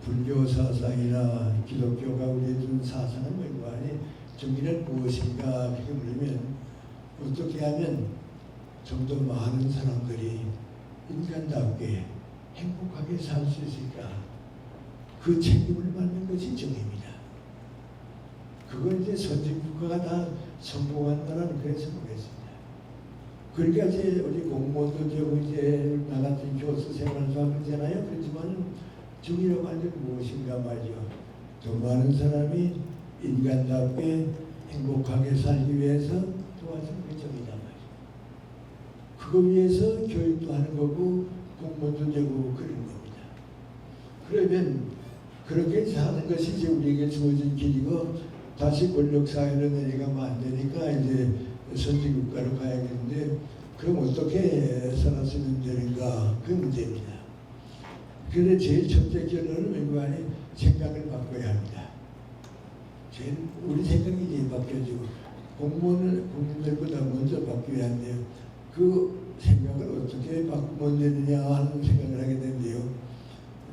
불교 사상이나 기독교가 우리에 준 사상은 뭐고 하니 정의는 무엇인가 이렇게 물으면 어떻게 하면 좀 더 많은 사람들이 인간답게 행복하게 살 수 있을까? 그 책임을 받는 것이 정의입니다. 그걸 이제 선진국가가 다 성공한다는 그래서 보겠습니다. 그러니까 이제 우리 공무원도 되고 이제 나 같은 교수 생활도 하잖아요. 그렇지만 정의라고 하는 게 무엇인가 말이죠. 더 많은 사람이 인간답게 행복하게 살기 위해서 도와주는 게 정의다 말이죠. 그거 위해서 교육도 하는 거고 공무원도 되고 그런 겁니다. 그러면 그렇게 사는 것이 이제 우리에게 주어진 길이고 다시 권력사회로 내려가면 안 되니까 이제 선진국가로 가야겠는데 그럼 어떻게 살았으면 되는가? 그 문제입니다. 그런데 제일 첫째 결론은 왠가하니 생각을 바꿔야 합니다. 우리 생각이 이제 바뀌어지고 공무원은 국민들보다 먼저 바뀌어야 한대요. 그 생각을 어떻게 바꾸면 되느냐 하는 생각을 하게 된대요.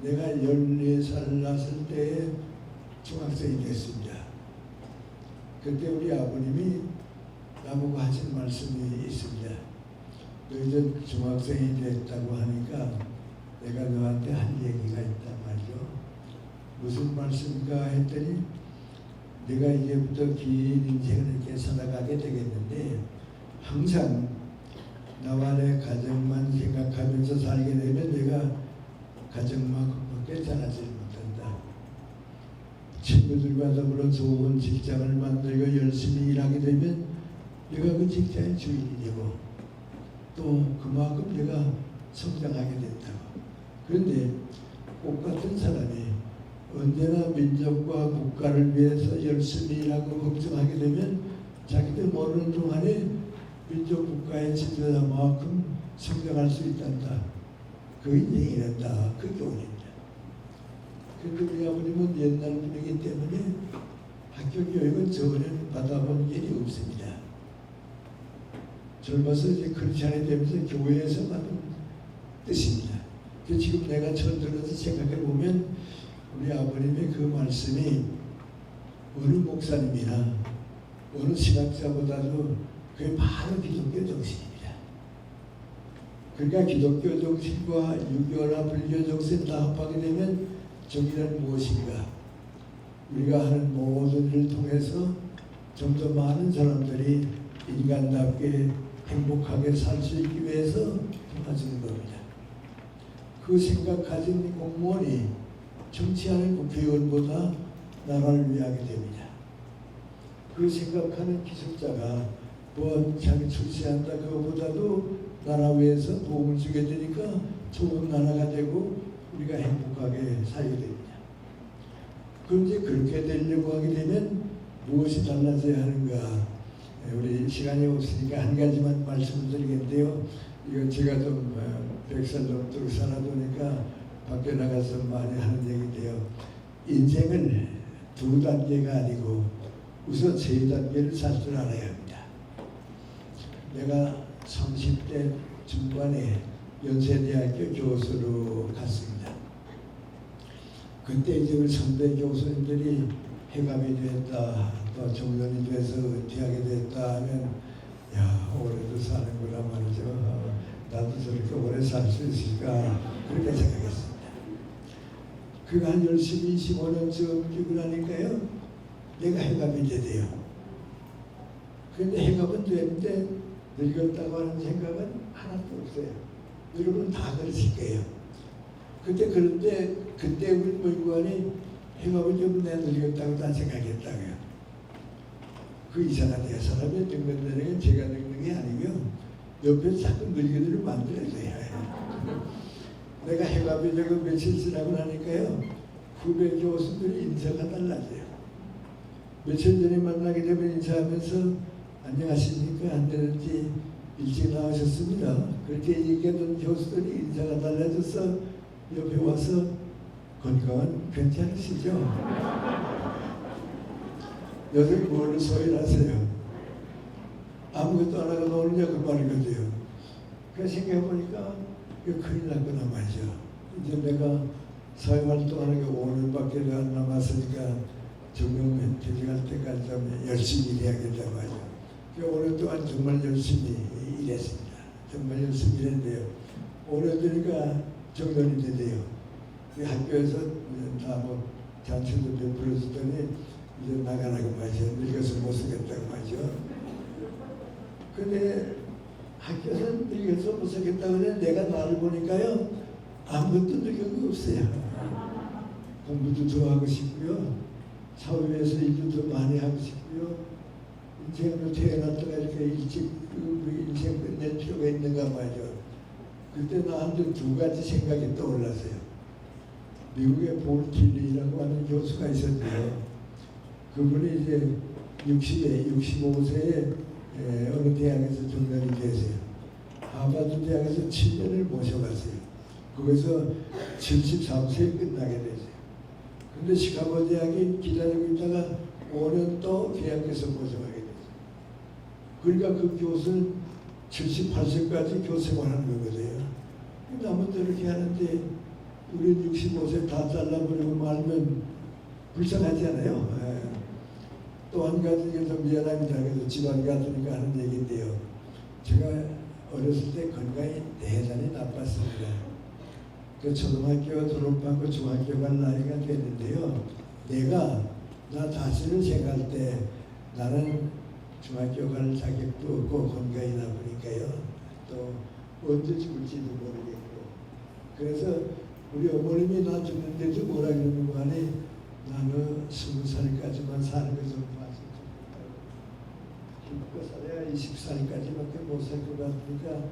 내가 14살 났을 때 중학생이 됐습니다. 그때 우리 아버님이 나보고 하신 말씀이 있습니다. 너희들 중학생이 됐다고 하니까 내가 너한테 한 얘기가 있단 말이죠. 무슨 말씀인가 했더니 내가 이제부터 긴 인생을 이렇게 살아가게 되겠는데 항상 나와 내 가정만 생각하면서 살게 되면 내가 가정만큼밖에 잘하지 못한다. 친구들과 더불어 좋은 직장을 만들고 열심히 일하게 되면 내가 그 직장의 주인이 되고 또 그만큼 내가 성장하게 된다고. 그런데 똑같은 사람이 언제나 민족과 국가를 위해서 열심히 일하고 걱정하게 되면 자기들 모르는 동안에 민족 국가의 지도자만큼 성장할 수 있단다. 그 인생이란다. 그 교훈입니다. 근데 우리 아버님은 옛날 분이기 때문에 학교 교육은 전혀 받아본 일이 없습니다. 젊어서 이제 크리스찬이 되면서 교회에서 받은 뜻입니다. 그 지금 내가 처음 들어서 생각해 보면 우리 아버님의 그 말씀이 어느 목사님이나 어느 신학자보다도 그게 바로 기독교 정신입니다. 그러니까 기독교 정신과 유교나 불교 정신 다 합하게 되면 정의는 무엇인가? 우리가 하는 모든 일을 통해서 좀 더 많은 사람들이 인간답게 행복하게 살 수 있기 위해서 도와주는 겁니다. 그 생각 가진 공무원이 정치하는 국회의원보다 나라를 위하게 됩니다. 그 생각하는 기술자가 뭐 자기 출세한다 그것보다도 나라 위해서 도움을 주게 되니까 좋은 나라가 되고 우리가 행복하게 살게 됩니다. 그런데 그렇게 되려고 하게 되면 무엇이 달라져야 하는가? 우리 시간이 없으니까 한 가지만 말씀을 드리겠는데요. 이건 제가 좀 100살 넘도록 살아보니까 밖에 나가서 많이 하는 얘기인데요. 인생을 두 단계가 아니고 우선 세 단계를 살 줄 알아야 합니다. 내가 30대 중반에 연세대학교 교수로 갔습니다. 그때 이제 우리 선배 교수님들이 해감이 됐다, 또 정년이 돼서 은퇴하게 됐다 하면 야, 오래도 사는구나 말이죠. 나도 저렇게 오래 살 수 있을까 그렇게 생각했습니다. 그가 한 열심히 25년쯤 뛰고 나니까요, 내가 해감이 돼요. 그런데 해감은 되는데 늙었다고 하는 생각은 하나도 없어요. 여러분 다 그러실 거예요. 그런데 그때 우리 모임관이 해감을 좀 내가 늙었다고 다 생각했다고요. 그 이상하네요. 사람이 늙는다는 건 제가 늙는 게 아니고요. 옆에서 자꾸 늙은이를 만들어줘야 해요. 내가 해감이 되고 며칠 지나고 나니까요, 후배 교수들이 인사가 달라져요. 며칠 전에 만나게 되면 인사하면서 안녕하십니까? 안 되는지 일찍 나오셨습니다. 그렇게 얘기하던 교수들이 인사가 달라져서 옆에 와서 건강은 괜찮으시죠? 요새 뭘 소일하세요? 아무것도 안 하고 노느냐고 말이거든요. 그래서 생각해보니까 이거 큰일 났구나 말이죠. 이제 내가 사회활동하는 게 5년밖에 안 남았으니까 정년 퇴직할 때까지 좀 열심히 일해야겠다 말이죠. 5년 동안 정말 열심히 일했습니다. 정말 열심히 일했는데요. 5년 되니까 정년이 되대요. 학교에서 다 뭐 잔치도 베풀어주더니 이제 나가라고 말이죠. 늙어서 못 쓰겠다고 말이죠. 근데 학교에서 늙어서 못 쓰겠다고 하는데 내가 나를 보니까요, 아무것도 늙은 거 없어요. 공부도 더 하고 싶고요. 사회에서 일도 더 많이 하고 싶고요. 인생으로 태어났다가 이렇게 일찍 인생 끝낼 필요가 있는가 말이죠. 그때 나한테 두 가지 생각이 떠올랐어요. 미국의 볼 킬리라고 하는 교수가 있었는데요. 그분이 이제 65세에 어느 대학에서 정년이 되세요. 하버드 대학에서 7년을 모셔갔어요. 거기서 73세에 끝나게 됐어요. 근데 시카고 대학이 기다리고 있다가 5년 또 계약해서 모셔가게 됐어요. 그러니까 그 교수는 78세까지 교생활하는 거거든요. 남은 이렇게 하는데 우리 65세 다 잘라버리고 말면 불쌍하잖아요. 또 한 가지 좀 미안합니다. 그래서 집안 같으니까 하는 얘기인데요. 제가 어렸을 때 건강이 대단히 나빴습니다. 그 초등학교 졸업하고 중학교 갈 나이가 됐는데요. 나 자신을 생각할 때 나는 중학교 갈 자격도 없고 건강이 나쁘니까요. 또 언제 죽을지도 모르겠고. 그래서 우리 어머님이 나 죽는데도 뭐라 그러는 거 아니, 나는 20살까지만 사는 거 좀 봤으면 좋겠다고. 죽고 살아야 20살까지밖에 못 살 것 같으니까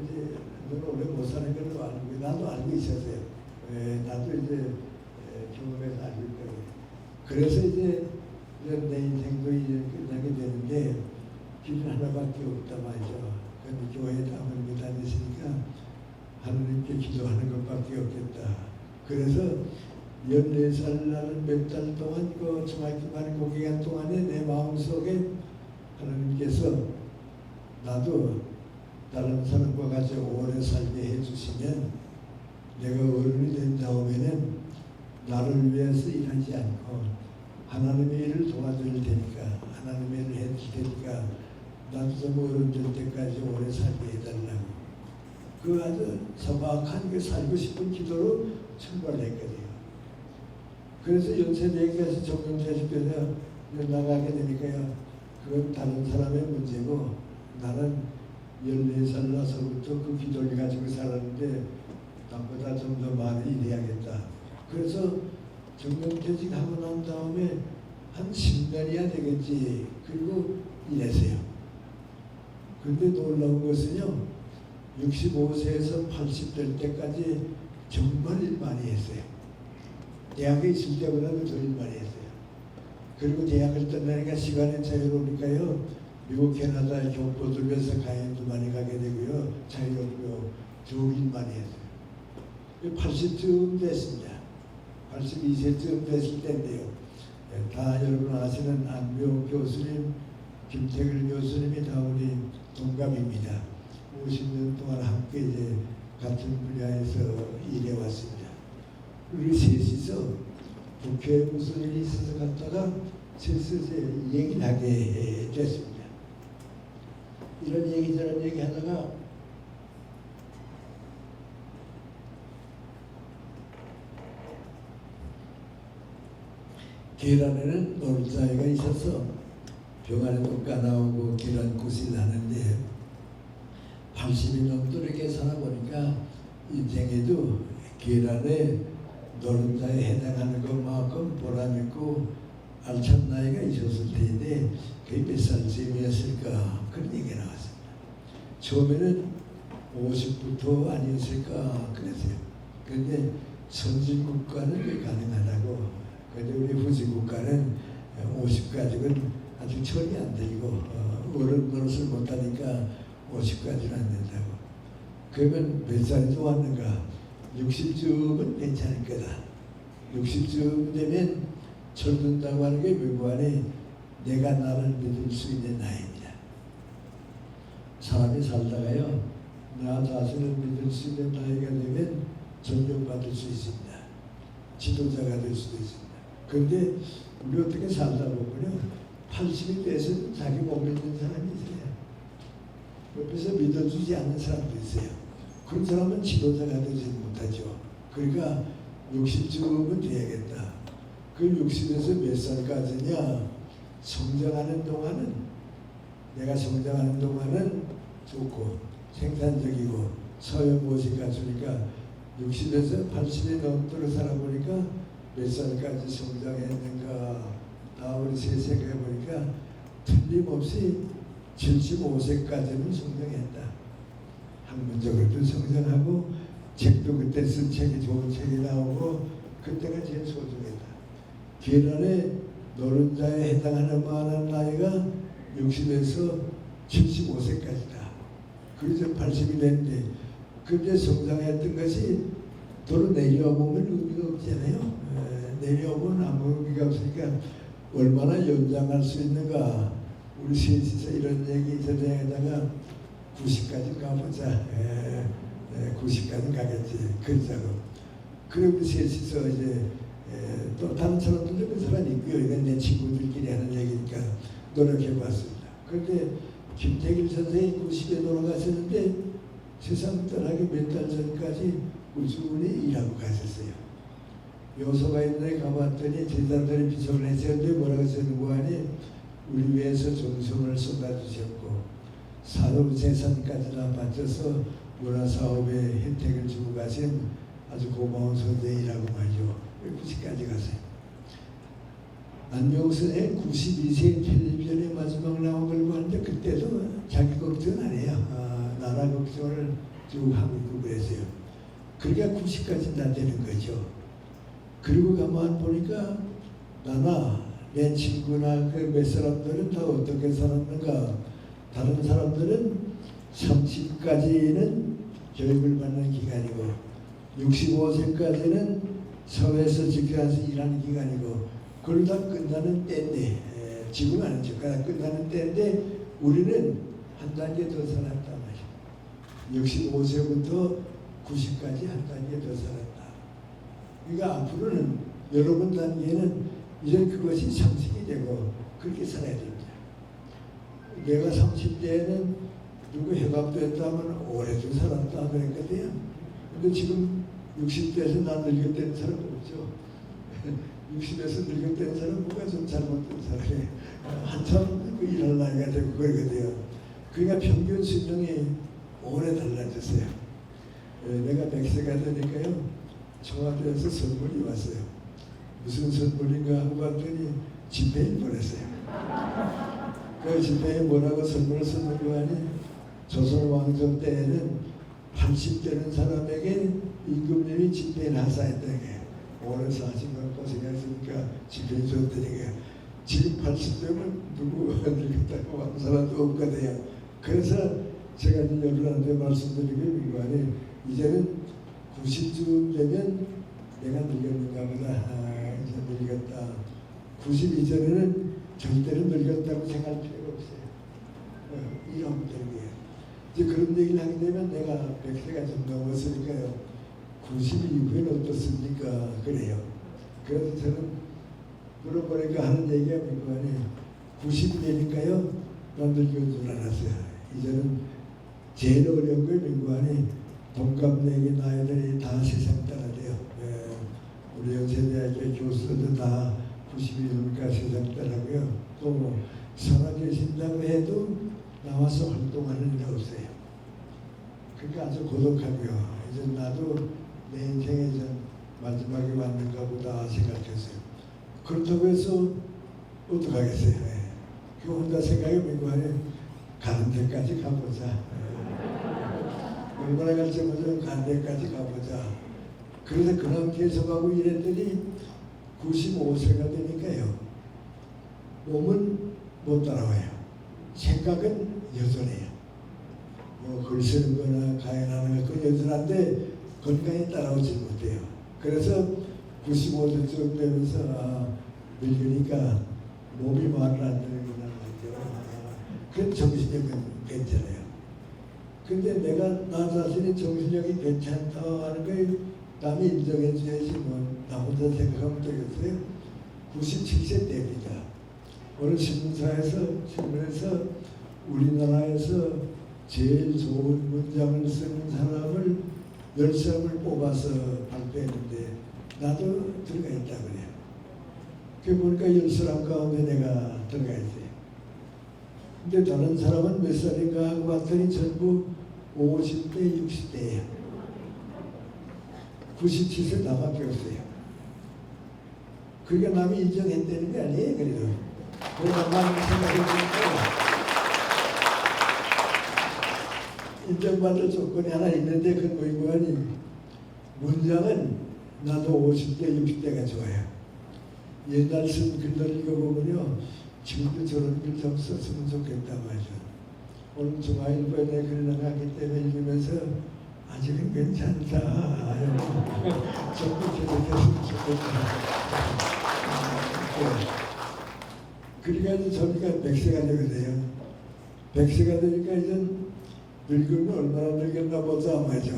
이제 너는 오래 못 사는 걸 알고, 나도 알고 있었어요. 나도 이제 경험에서 알고 있거든요. 그래서 이제 내 인생도 이제 끝나게 되는데 길은 하나밖에 없다 말이죠. 근데 교회에 아무리 다녔으니까 하느님께 기도하는 것밖에 없겠다. 그래서 14살 나는 몇 달 동안 그 중학교만 그 기간 동안에 내 마음속에 하나님께서 나도 다른 사람과 같이 오래 살게 해주시면 내가 어른이 된 다음에는 나를 위해서 일하지 않고 하나님의 일을 도와줄 테니까 하나님의 일을 해줄 테니까 나도 좀 어른 될 때까지 오래 살게 해달라고 그 아주 소박한 그 살고 싶은 기도로 출발했거든요. 그래서 연세대학교에서 정경자식교에서 나가게 되니까요. 그건 다른 사람의 문제고 나는 14살 나서부터 그 기도를 가지고 살았는데 나보다 좀 더 많이 일해야겠다. 그래서 정경퇴직하고 난 다음에 한 10년이야 되겠지. 그리고 일했어요. 근데 놀라운 것은요. 65세에서 80 될 때까지 정말 일 많이 했어요. 대학에 있을 때보다도 더 일 많이 했어요. 그리고 대학을 떠나니까 시간이 자유로우니까요. 미국 캐나다 교포들 위해서 가연도 많이 가게 되고요. 자유롭고 좋은 일 많이 했어요. 80쯤 됐습니다. 82세쯤 됐을 때인데요. 다 여러분 아시는 안묘 교수님, 김태글 교수님이 다 우리 동갑입니다. 50년 동안 함께 이제 같은 분야에서 일해왔습니다. 우리 셋이서 국회에 무슨 일이 있어서 갔다가 셋이서 얘기를 하게 됐습니다. 이런 얘기 저런 얘기 하다가 계란에는 노른자가 있어서 병아리도 까나오고 계란 굿을 하는데 80이 넘도록 살아보니까 인생에도 계란에 노른자에 해당하는 것만큼 보람있고 알찬 나이가 있었을 텐데 그게 몇 살쯤이었을까 그런 얘기가 나왔습니다. 처음에는 50부터 아니었을까 그랬어요. 그런데 선진국가는 가능하다고 그런데 우리 후진국가는 50까지는 아직 철이 안 들고 어른 노릇을 못하니까 50까지는 안 된다고. 그러면 몇 살이 좋았는가? 60쯤은 괜찮을 거다. 60쯤 되면 철든다고 하는 게 외부안에 내가 나를 믿을 수 있는 나이입니다. 사람이 살다가요. 나 자신을 믿을 수 있는 나이가 되면 존경받을 수 있습니다. 지도자가 될 수도 있습니다. 그런데 우리 어떻게 살다 보면요. 80이 돼서 자기 못 믿는 사람이 있어요. 옆에서 믿어주지 않는 사람도 있어요. 그런 사람은 지도자가 되지 못하죠. 그러니까 60쯤은 돼야겠다. 그 60에서 몇 살까지냐? 성장하는 동안은 내가 성장하는 동안은 좋고 생산적이고 서열모시 갖추니까 60에서 80이 넘도록 살아보니까 몇 살까지 성장했는가? 다 우리 세세가 해보니까 틀림없이 75세까지는 성장했다. 학문적으로도 성장하고 책도 그때 쓴 책이 좋은 책이 나오고 그때가 제일 소중했다. 계란에 노른자에 해당하는 만한 나이가 60에서 75세까지다. 그래서 80이 됐는데 그때 성장했던 것이 도로 내려보면 의미가 없잖아요. 내려오면 아무 의미가 없으니까 얼마나 연장할 수 있는가. 우리 셋이서 이런 얘기 전에다가 90까지 가보자. 90까지 가겠지. 그러자고. 그래 우리 셋이서 이제 또 다른 사람들도 그 사람이 있고요. 이건 내 친구들끼리 하는 얘기니까 노력해봤습니다. 그런데 김태길 선생이 90에 돌아가셨는데 세상 떠나기 몇 달 전까지 꾸준히 일하고 가셨어요. 묘소가 있는 데 가봤더니 제자들이 비석을 했었는데 뭐라고 쓰는 거 아니 우리 위해서 정성을 쏟아주셨고 사돈 재산까지나 바쳐서 문화사업에 혜택을 주고 가신 아주 고마운 선생이라고 말이죠. 90까지 가세요. 안명선의 92세 텔레비전에 마지막 나온 걸 보는데 그때도 자기 걱정 안 해요. 나라 걱정을 쭉 하고 있고 그랬어요. 그러니까 90까지 다 되는 거죠. 그리고 가만 보니까 나나 내 친구나 그 몇 사람들은 다 어떻게 살았는가. 다른 사람들은 30까지는 교육을 받는 기간이고 65세까지는 사회에서 지켜서 일하는 기간이고 그러다 끝나는 때인데 지금은 아니죠. 끝나는 때인데 우리는 한 단계 더 살았단 말이에요. 65세부터 90까지 한 단계 더 살았다. 그러니까 앞으로는 여러분 단계는 이제 그것이 상식이 되고 그렇게 살아야 됩니다. 내가 30대에는 누구 해갑도 했다면 오래도 살았다 그랬거든요. 근데 지금 60대에서 난 늙었다는 사람 없죠. 60에서 늙었다는 사람 뭐가 좀 잘못된 사람이 한참 일할 나이가 되고 그러거든요. 그러니까 평균 수명이 오래 달라졌어요. 내가 100세가 되니까요. 청와대에서 선물이 왔어요. 무슨 선물인가 하고 봤더니 집회일 보냈어요. 그 집회에 뭐라고 선물을 썼는가 하니 조선 왕조 때에는 80되는 사람에게 임금님이 집회를 하사했다는 거예요. 오래 사신 건 고생했으니까 집회 줬더니 지금 80되면 누구가 늙었다고 하는 사람도 없거든요. 그래서 제가 여러분한테 말씀드리기 위하니 이제는 90쯤 되면 내가 늙었는가 보다. 이제 늙었다. 90 이전에는 절대로 늙었다고 생각할 필요가 없어요. 이러면 되는 거예요. 이제 그런 얘기를 하게 되면 내가 100세가 좀 넘었으니까요. 90 이후에는 어떻습니까? 그래요. 그래서 저는 물어보니까 하는 얘기가 뭐니 90 되니까요. 난 늙은 줄 알았어요. 이제는 제일 어려운 걸 민구하니 동갑내기 나이들이 다 세상 따라돼요. 우리 연세대학교 교수들도 다 90이 넘으니까 세상 따라고요. 또 살아계신다고 해도 나와서 활동하는 일 없어요. 그러니까 아주 고독하고요. 이제 나도 내 인생에 좀 마지막에 왔는가 보다 생각했어요. 그렇다고 해서 어떡하겠어요. 그 혼자 생각해 보고 가는 데까지 가보자. 얼마나 갈지 모르면 가는 데까지 가보자. 그래서 그냥 계속하고 이랬더니 95세가 되니까요. 몸은 못 따라와요. 생각은 여전해요. 뭐 글 쓰는 거나 가연하는 거 여전한데 건강에 따라오지 못해요. 그래서 95세쯤 되면서 늙으니까 몸이 말을 안 듣는구나 말이죠. 그럼 정신력은 괜찮아요. 근데 내가 나 자신이 정신력이 괜찮다 하는 걸 남이 인정해 줘야지 뭐 나 혼자 생각하면 되겠어요. 97세 때입니다. 오늘 신문에서 우리나라에서 제일 좋은 문장을 쓰는 사람을 10사람을 뽑아서 발표했는데 나도 들어가 있다 그래요. 그 보니까 10사람 가운데 내가 들어가 있어요. 근데 다른 사람은 몇 살인가 하고 봤더니 전부 50대, 60대예요. 97세 나밖에 없어요. 그러니까 남이 인정했다는 게 아니에요. 그래도 그러나 나는 생각해보니까 인정받을 조건이 하나 있는데 그건 뭐이고 하니 문장은 나도 50대, 60대가 좋아요. 옛날 쓴 글들 읽어보면요. 지금도 저런 글 좀 썼으면 좋겠다 말이죠. 오늘 중앙일보에 내 글을 나갔기 때문에 읽으면서 아직은 괜찮다. 좀 계속했으면 좋겠다. 그러니까 저희가 100세가 되거든요. 100세가 되니까 이제 늙으면 얼마나 늙었나 보자 말이죠.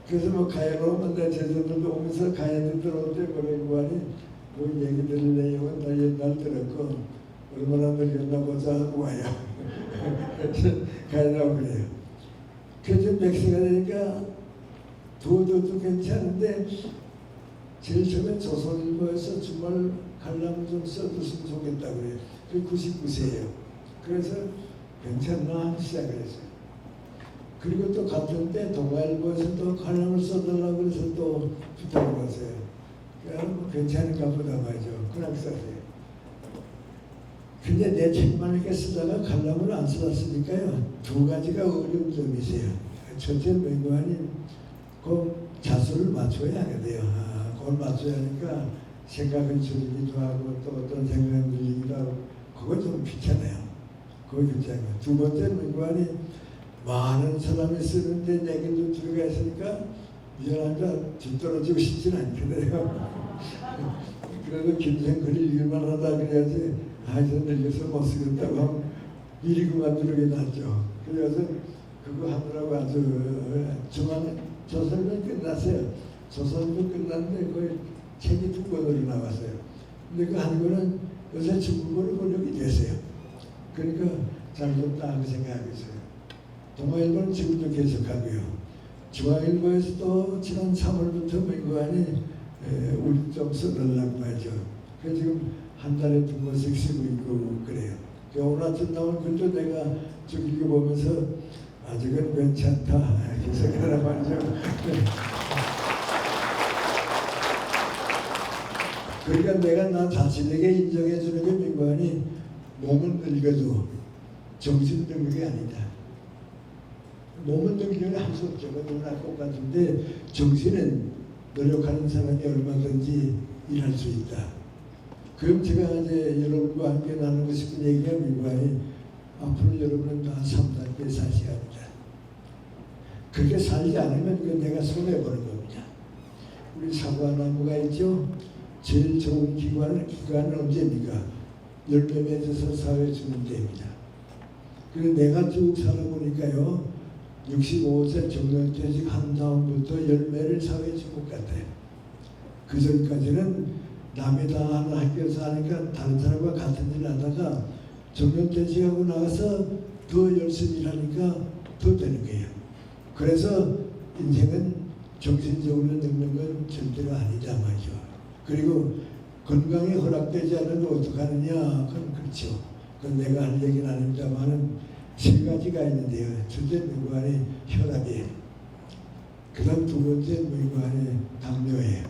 그래서 뭐 가야로 내 제자들도 오면서 가야들 들어올 때 뭐라고 하니 뭐 얘기 들을 내용은 나 옛날 들었고 얼마나 늙었나 보자 하고 와요. 가야라고 그래요. 그래서 100세가 되니까 도도 괜찮은데 제일 처음에 조선일보에서 주말 관람을 좀 써줬으면 좋겠다 그래요. 그 99세예요. 그래서 괜찮나 시작을 했어요. 그리고 또 같은 때 동아일보에서 또 관람을 써달라고 그래서 또 부탁을 왔어요. 뭐 괜찮은가 보다 말이죠. 그냥 썼어요. 근데 내 책만 이렇게 쓰다가 관람을 안 써놨으니까요. 두 가지가 어려운 점이 있어요. 첫째는 뭐고 하니 그 자수를 맞춰야 하거든요. 그걸 맞춰야 하니까 생각을 줄이기도 하고 또 어떤 생각을 늘리기도 하고 그거 좀 귀찮아요. 그거 귀찮아요. 두 번째는 뭐고 하니 많은 사람이 쓰는데 내 글도 들어가 있으니까 미안하니까 뒤떨어지고 싶진 않거든요. 그래도 김생 글 읽을만 하다 그래야지 저 늙어서 못 쓰겠다고 하면 미리 그만두는 게 낫죠. 그래서 그거 하느라고 아주 조선은 끝났어요. 조선도 끝났는데 거의 책이 2권으로 나왔어요. 근데 그 한 권은 요새 중국어로 번역이 됐어요. 그러니까 잘 됐다 하고 생각하고 있어요. 동아일보는 지금도 계속하고요. 중앙일보에서도 지난 3월부터 민관이 우리 좀 써달라고 하죠. 그래서 지금 한 달에 2권씩 쓰고 있고 그래요. 오늘 아침 나온 글도 내가 쭉 읽어보면서 아직은 괜찮다 이렇게 생각하란 말이죠. 그러니까 내가 나 자신에게 인정해주는 게 민관이 몸은 늙어도 정신 늙는 게 아니다. 몸은 늙으면 할 수 없죠. 누구나 똑같은데 정신은 노력하는 사람이 얼마든지 일할 수 있다. 그럼 제가 이제 여러분과 함께 나누고 싶은 얘기가 민관이 앞으로 여러분은 다 3단계 사셔야 합니다. 그렇게 살지 않으면 그건 내가 손해보는 겁니다. 우리 사과나무가 있죠. 제일 좋은 기간은 언제입니까? 열매 맺어서 사회 주는 때입니다. 그래서 내가 쭉 살아보니까요. 65세 정년퇴직 한 다음부터 열매를 사회에 준 것 같아요. 그 전까지는 남이 다 하는 학교에서 하니까 다른 사람과 같은 일을 하다가 정년퇴직하고 나가서 더 열심히 일하니까 더 되는 거예요. 그래서 인생은 정신적으로 늙는 건 절대로 아니다 말이죠. 그리고 건강이 허락되지 않으면 어떡하느냐? 그건 그렇죠. 그건 내가 할 얘기는 아닙니다만은 3가지가 있는데요. 첫째 민관이 혈압이에요. 그 다음 2번째 민관이 당뇨예요.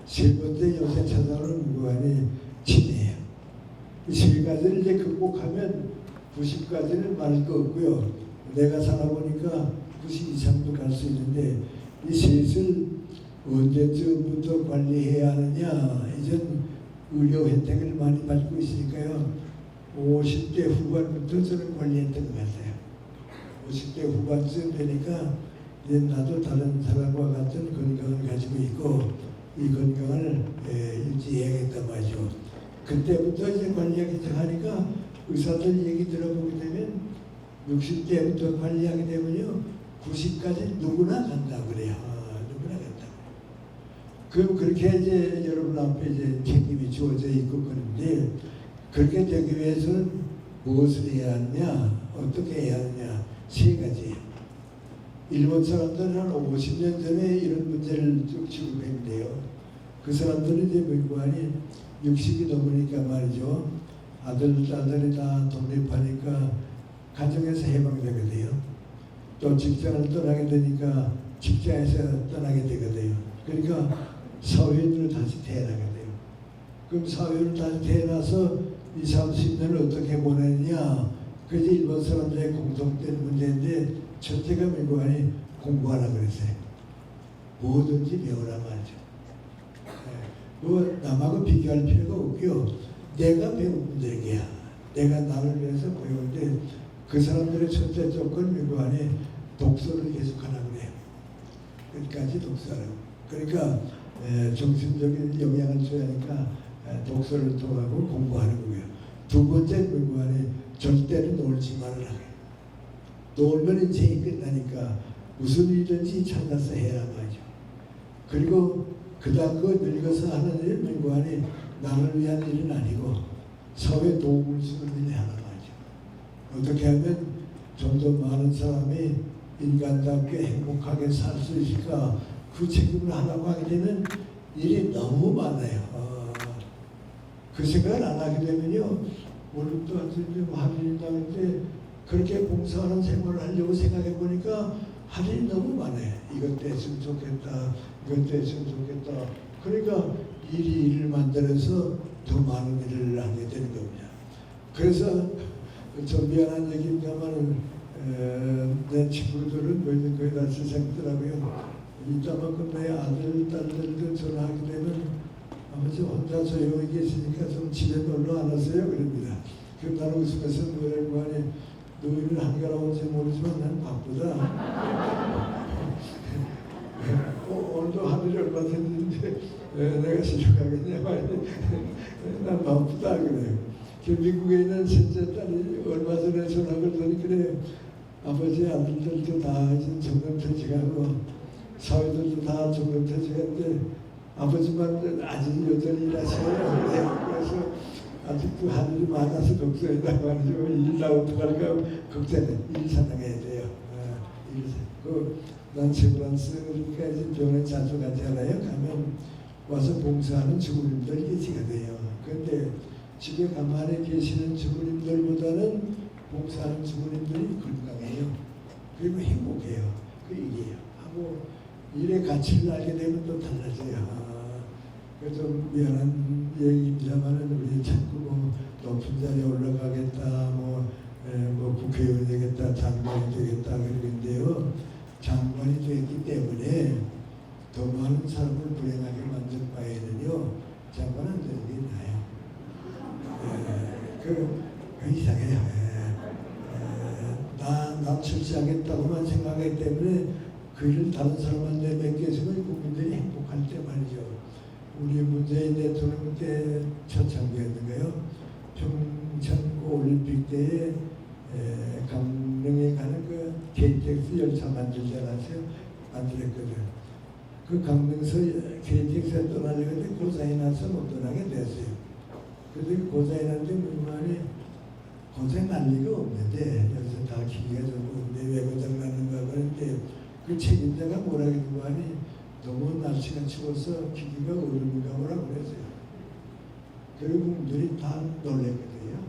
3번째 요새 찾아오는 민관이 치매예요. 이 3가지를 이제 극복하면 90까지는 말할 거 없고요. 내가 살아보니까 90 이상도 갈 수 있는데 이 셋을 언제쯤부터 관리해야 하느냐. 이젠 의료 혜택을 많이 받고 있으니까요. 50대 후반부터 저는 관리했던 것 같아요. 50대 후반쯤 되니까 이제 나도 다른 사람과 같은 건강을 가지고 있고 이 건강을 유지해야겠단 말이죠. 그때부터 이제 관리하기 시작하니까 의사들 얘기 들어보게 되면 60대부터 관리하게 되면요 90까지 누구나 간다고 그래요. 누구나 간다고. 그럼 그렇게 이제 여러분 앞에 이제 책임이 주어져 있고 그런데 그렇게 되기 위해서는 무엇을 해야 하느냐, 어떻게 해야 하느냐, 3가지. 일본 사람들은 한 50년 전에 이런 문제를 쭉 지급했는데요. 그 사람들은 이제 민관이 60이 넘으니까 말이죠. 아들, 딸들이 다 독립하니까 가정에서 해방되게 돼요. 또 직장을 떠나게 되니까 직장에서 떠나게 되거든요. 그러니까 사회인으로 다시 태어나게 돼요. 그럼 사회인으로 다시 태어나서 20, 30년을 어떻게 보내느냐. 그게 일본 사람들의 공통된 문제인데 첫째가 민관이 공부하라 그랬어요. 뭐든지 배우라 말이죠. 뭐 남하고 비교할 필요가 없고요. 내가 배우면 되는 게야. 내가 나를 위해서 배우는데 그 사람들의 첫째 조건 민관이 독서를 계속하라 그래요. 끝까지 독서하라고. 그러니까 정신적인 영향을 줘야 하니까 독서를 통하고 공부하는 거고요. 2번째 민관이 절대로 놀지 말아라. 놀면 인생이 끝나니까 무슨 일이든지 찾아서 해라 말이죠. 그리고 그다음 그 늙어서 하는 일 민관이 나를 위한 일은 아니고 사회 도움을 주는 일이 하나 말이죠. 어떻게 하면 좀 더 많은 사람이 인간답게 행복하게 살 수 있을까 그 책임을 하라고 하게 되면 일이 너무 많아요. 그 생각을 안 하게 되면요. 오늘 또 한일인당 때 그렇게 봉사하는 생활을 하려고 생각해 보니까 할 일이 너무 많아요. 이것 됐으면 좋겠다. 이것 됐으면 좋겠다. 그러니까 일을 만들어서 더 많은 일을 하게 되는 겁니다. 그래서 좀 미안한 얘기입니다만 내 친구들은 모든 거의 다 세상더라고요. 이따만큼 내 아들, 딸들도 전화하게 되면 아버지 혼자 조용히 계시니까 좀 집에 놀러 안 왔어요? 그럽니다. 그럼 나는 웃으면서 뭐라고 하니 너희는 한가로운지 모르지만 난 바쁘다. 내가 실력하겠냐 말이야. 난 바쁘다 그래요. 그 미국에 있는 셋째 딸이 얼마 전에 전화 걸더니 그래 아버지 아들들도 다 이제 정년퇴직하고 사위들도 다 정년퇴직했는데 아버지만 아직 여전히 일하셔요. 그래서 아직도 할 일이 많아서 걱정이다 말이죠. 일 나오면 어떡할까 걱정해. 일 사랑해야 돼요. 난 세브란스 그러니까 이제 병원에 자주 가잖아요. 가면 와서 봉사하는 주부님들 계시거든요. 그런데 집에 가만히 계시는 주부님들보다는 봉사하는 주부님들이 건강해요. 그리고 행복해요. 그 일이에요. 하고 일의 가치를 알게 되면 또 달라져요. 좀 미안한 얘기입니다만은 우리 자꾸 뭐 높은 자리에 올라가겠다, 뭐 국회의원이 되겠다, 장관이 되겠다 그러는데요. 장관이 되기 때문에 더 많은 사람을 불행하게 만들 바에는요, 장관 안 되는 게 나아요. 그 이상해요. 나 출세하겠다고만 생각하기 때문에 그 일을 다른 사람한테 맡겨주면 국민들이 행복할 때 말이죠. 우리 문재인 대통령 때 초창기였는가요? 평창 올림픽 때에 강릉에 가는 그 KTX 열차 만들지 않았어요? 만들었거든. 그 강릉에서 KTX에 떠나려는데 고장이 나서 못 떠나게 됐어요. 그런데 고장이 났는데 물만에 고장 날 리가 없는데 여기서 다 기계가 좋은데 왜 고장 났는가 그런데 그 책임자가 뭐라 그러고 하니 너무 날씨가 추워서 기기가 얼음인가 뭐라 그랬어요. 그리고 분들이 다 놀랬거든요.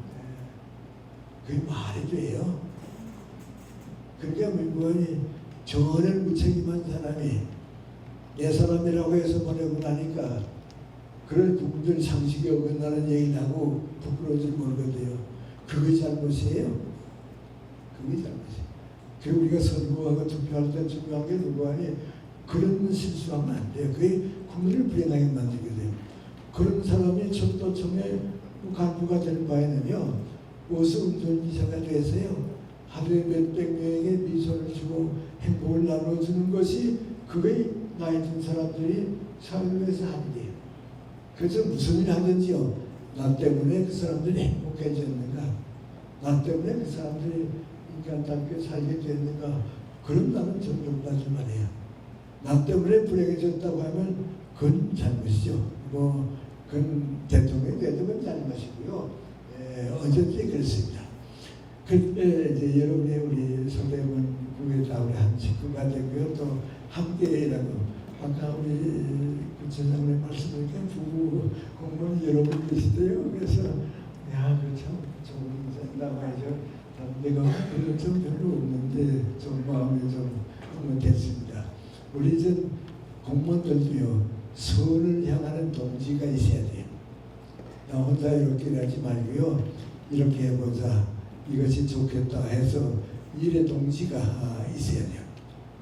그게 말이 돼요. 그러니까 민관이 전혀 무책임한 사람이 내 사람이라고 해서 보내고 나니까 그런 분들 상식이 어긋나는 얘기를 하고 부끄러워질 모르거든요. 그게 잘못이에요. 그게 잘못이에요. 그리고 우리가 선거하고 투표할 때 중요한 게 누구 아니 그런 실수하면 안 돼요. 그게 국민을 불행하게 만들거든요. 그런 사람이 철도청에 간부가 될 바에는요. 어서 운전기사가 되세요. 하루에 몇백 명에게 미소를 주고 행복을 나눠주는 것이 그게 나이 든 사람들이 사회를 위해서 하는 일이에요. 그래서 무슨 일 하든지요. 나 때문에 그 사람들이 행복해졌는가. 나 때문에 그 사람들이 인간답게 살게 됐는가. 그럼 나는 존경받을만 해요. 나 때문에 불행해졌다고 하면 그건 잘못이죠. 그건 대통령이 돼도 그건 잘못이고요. 어쨌든 그렇습니다. 그때 이제 여러분이 우리 서대문 구에다 우리 한 식구가 되고요. 또 함께 일하고 아까 우리 구청장님 말씀드리니까 부부 공무원 여러분 계시대요. 그래서 참 좋은 생각이죠. 내가 그런 좀 별로 없는데 좀 마음이 좀 됐습니다. 우리 이제 공무원들도요 선을 향하는 동지가 있어야 돼요. 나 혼자 이렇게 일하지 말고요 이렇게 해보자 이것이 좋겠다 해서 일의 동지가 있어야 돼요.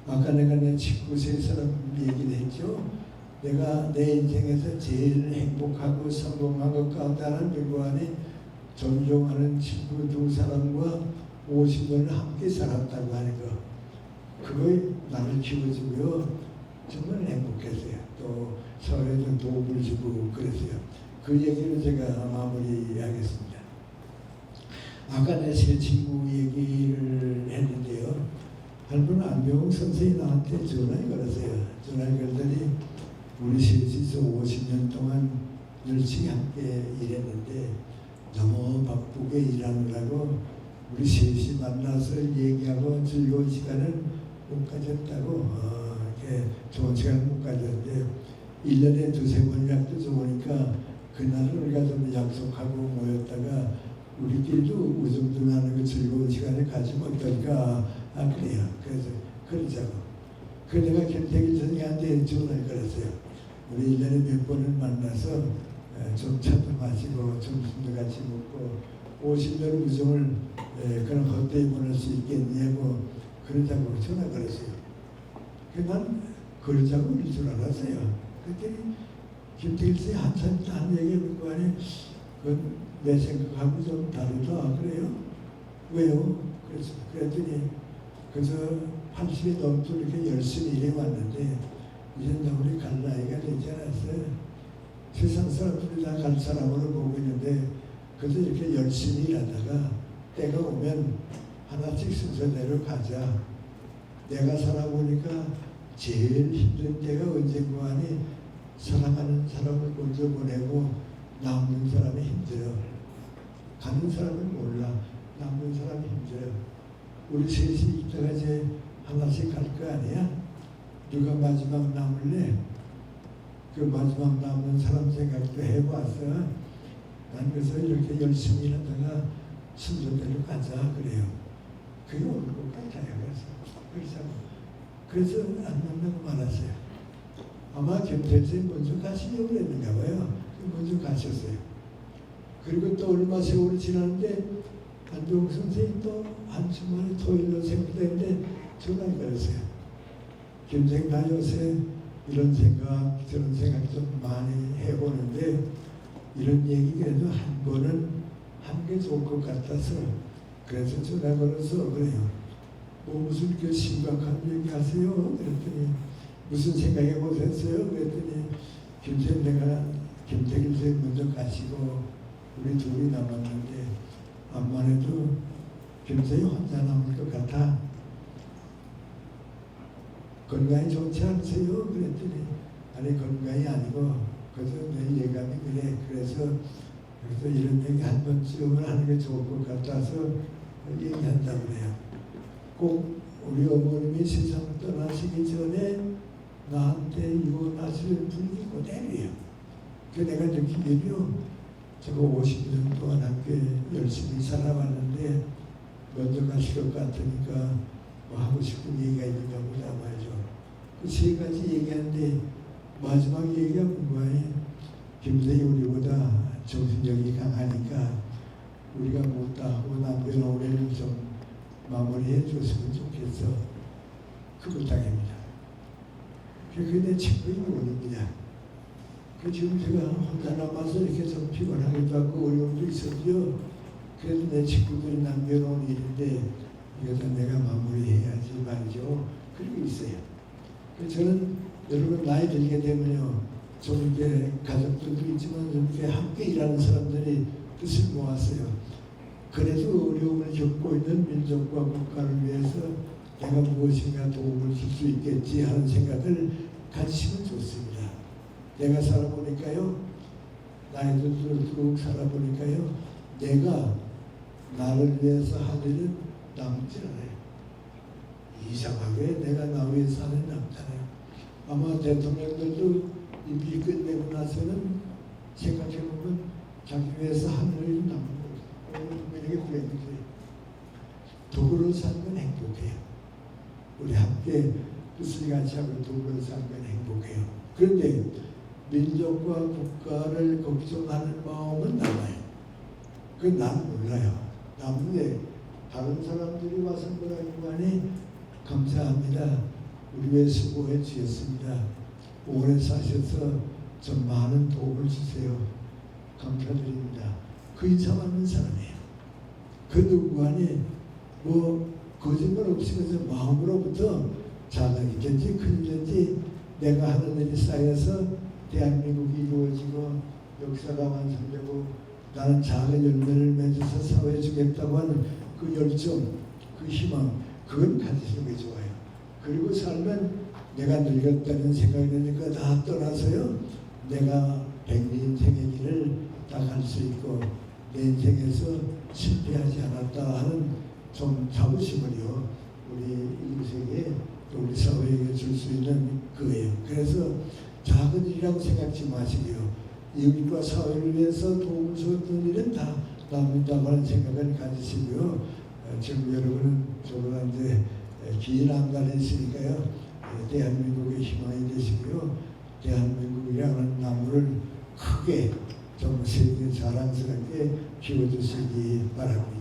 아까 내가 내 친구 세 사람 얘기를 했죠. 내가 내 인생에서 제일 행복하고 성공한 것 가운데 하나는 누구하니 존경하는 친구 두 사람과 50년을 함께 살았다고 하는 거. 그거에 나를 키워주고요. 정말 행복했어요. 또 사회에도 도움을 주고 그랬어요. 그 얘기를 제가 마무리하겠습니다. 아까 내 세 친구 얘기를 했는데요. 한 분 안병 선생이 나한테 전화를 걸었어요. 전화를 걸더니 우리 셋이서 50년 동안 열심히 함께 일했는데 너무 바쁘게 일하느라고 우리 셋이 만나서 얘기하고 즐거운 시간을 못 가졌다고 이렇게 좋은 시간을 못 가졌는데 1년에 두세 번이라도 좋으니까 그날은 우리가 좀 약속하고 모였다가 우리끼리도 우정도 나누고 즐거운 시간을 가지면 어떨까 그래요. 그래서 그러자고. 그 내가 김태길 선생님한테 전화를 걸었어요. 우리 1년에 몇 번을 만나서 좀 차도 마시고 점심도 같이 먹고 50년 우정을 그런 헛되이 보낼 수 있겠냐고 그러자고 전화 걸었어요. 난 그러자고 일 줄 알았어요. 그랬더니 김태길 선생님 한참 딴 얘기를 거 아니 그건 내 생각하고 좀 다르다 그래요? 왜요? 그랬더니 그래서 80이 넘도록 이렇게 열심히 일해왔는데 이제 우리 갈 나이가 되지 않았어요. 세상 사람들이 다 갈 사람으로 보고 있는데 그래도 이렇게 열심히 일하다가 때가 오면 하나씩 순서대로 가자. 내가 살아보니까 제일 힘든 때가 언젠가 하니 사랑하는 사람을 먼저 보내고 남는 사람이 힘들어. 가는 사람은 몰라. 남는 사람이 힘들어. 우리 셋이 있다가 이제 하나씩 갈 거 아니야? 누가 마지막 남을래? 그 마지막 남는 사람 생각도 해봤어. 난 그래서 이렇게 열심히 일하다가 순서대로 가자 그래요. 그게 올 것 같아요. 그래서 안 만나고 말았어요. 아마 김태진 먼저 가시려고 그랬는가 봐요. 먼저 가셨어요. 그리고 또 얼마 세월이 지났는데 안동욱 선생님 또 한주 만에 토요일로 생각되는데 전화가 걸었어요. 김생 나 요새 이런 생각 저런 생각 좀 많이 해보는데 이런 얘기 그래도 한 번은 한 게 좋을 것 같아서 그래서 전화 걸어서 그래요. 뭐 무슨 그 심각한 얘기 하세요? 그랬더니 무슨 생각해 보셨어요? 그랬더니 김생 내가 김태길 선생님 먼저 가시고 우리 둘이 남았는데 암만 해도 김생이 혼자 남을 것 같아. 건강이 좋지 않으세요? 그랬더니 아니 건강이 아니고 그래서 내 예감이 그래. 그래서 이런 얘기 한 번쯤은 하는 게 좋을 것 같아서 얘기한다고 그래요. 꼭 우리 어머님이 세상 떠나시기 전에 나한테 이혼하시는 분이 그대로예요. 그 내가 느끼기는요. 제가 50년 동안 함께 열심히 살아왔는데 먼저 가실 것 같으니까 뭐 하고 싶은 얘기가 있는가 보다 말이죠. 그 세 가지 얘기하는데 마지막 얘기가 뭐예요? 김대희 우리보다 정신력이 강하니까 우리가 못다 하고 남겨놓은 애를 좀 마무리해 줬으면 좋겠어. 그 부탁입니다. 그게 내 친구의 요원입니다. 그 지금 제가 혼자 남아서 이렇게 좀 피곤하기도 하고 어려움도 있었죠. 그래도 내 친구들이 남겨놓은 일인데 이것도 내가 마무리해야지 말이죠. 그리고 있어요. 그래서 저는 여러분 나이 들게 되면요. 좀 이렇게 가족들도 있지만 좀 이렇게 함께 일하는 사람들이 뜻을 모았어요. 그래도 어려움을 겪고 있는 민족과 국가를 위해서 내가 무엇인가 도움을 줄 수 있겠지 하는 생각을 가지시면 좋습니다. 내가 살아보니까요. 나이도 들수록 살아보니까요. 내가 나를 위해서 할 일은 남지 않아요. 이상하게 내가 나 위해서 하는 남잖아요. 아마 대통령들도 임기 끝내고 나서는 생각해보면 자기 위해서 하는 일은 남는 거예요. 오늘 국민에게 그랬는데 도구로 사는 건 행복해요. 우리 함께 뜻을 같이 하고 도구로 사는 건 행복해요. 그런데 민족과 국가를 걱정하는 마음은 남아요. 그건 난 몰라요. 남는데 다른 사람들이 와서 뭐라고 하니 감사합니다. 우리 위해 수고해 주셨습니다. 오래 사셔서 좀 많은 도움을 주세요. 감사드립니다. 그 인사 받는 사람이에요. 그 누구하니 뭐 거짓말 없이 그저 마음으로부터 자랑이든지 큰일든지 내가 하는 일이 쌓여서 대한민국이 이루어지고 역사가 완성되고 나는 작은 열매를 맺어서 사회에 주겠다고 하는 그 열정, 그 희망, 그건 가지시는 게 좋아요. 그리고 살면 내가 늙었다는 생각이 드니까 다 떠나서요. 내가 백리 인생의 길을 다 갈 수 있고 내 인생에서 실패하지 않았다 하는 좀 자부심을요. 우리 인생에 또 우리 사회에게 줄 수 있는 거예요. 그래서 작은 일이라고 생각지 마시고요. 이웃과 사회를 위해서 도움을 주었던 일은 다 남는다고 하는 생각을 가지시고요. 지금 여러분은 저보다 이제 긴 한간에 있으니까요. 대한민국의 희망이 되시고요. 대한민국이라는 나무를 크게 좀 세계 자랑스럽게 키워주시기 바랍니다.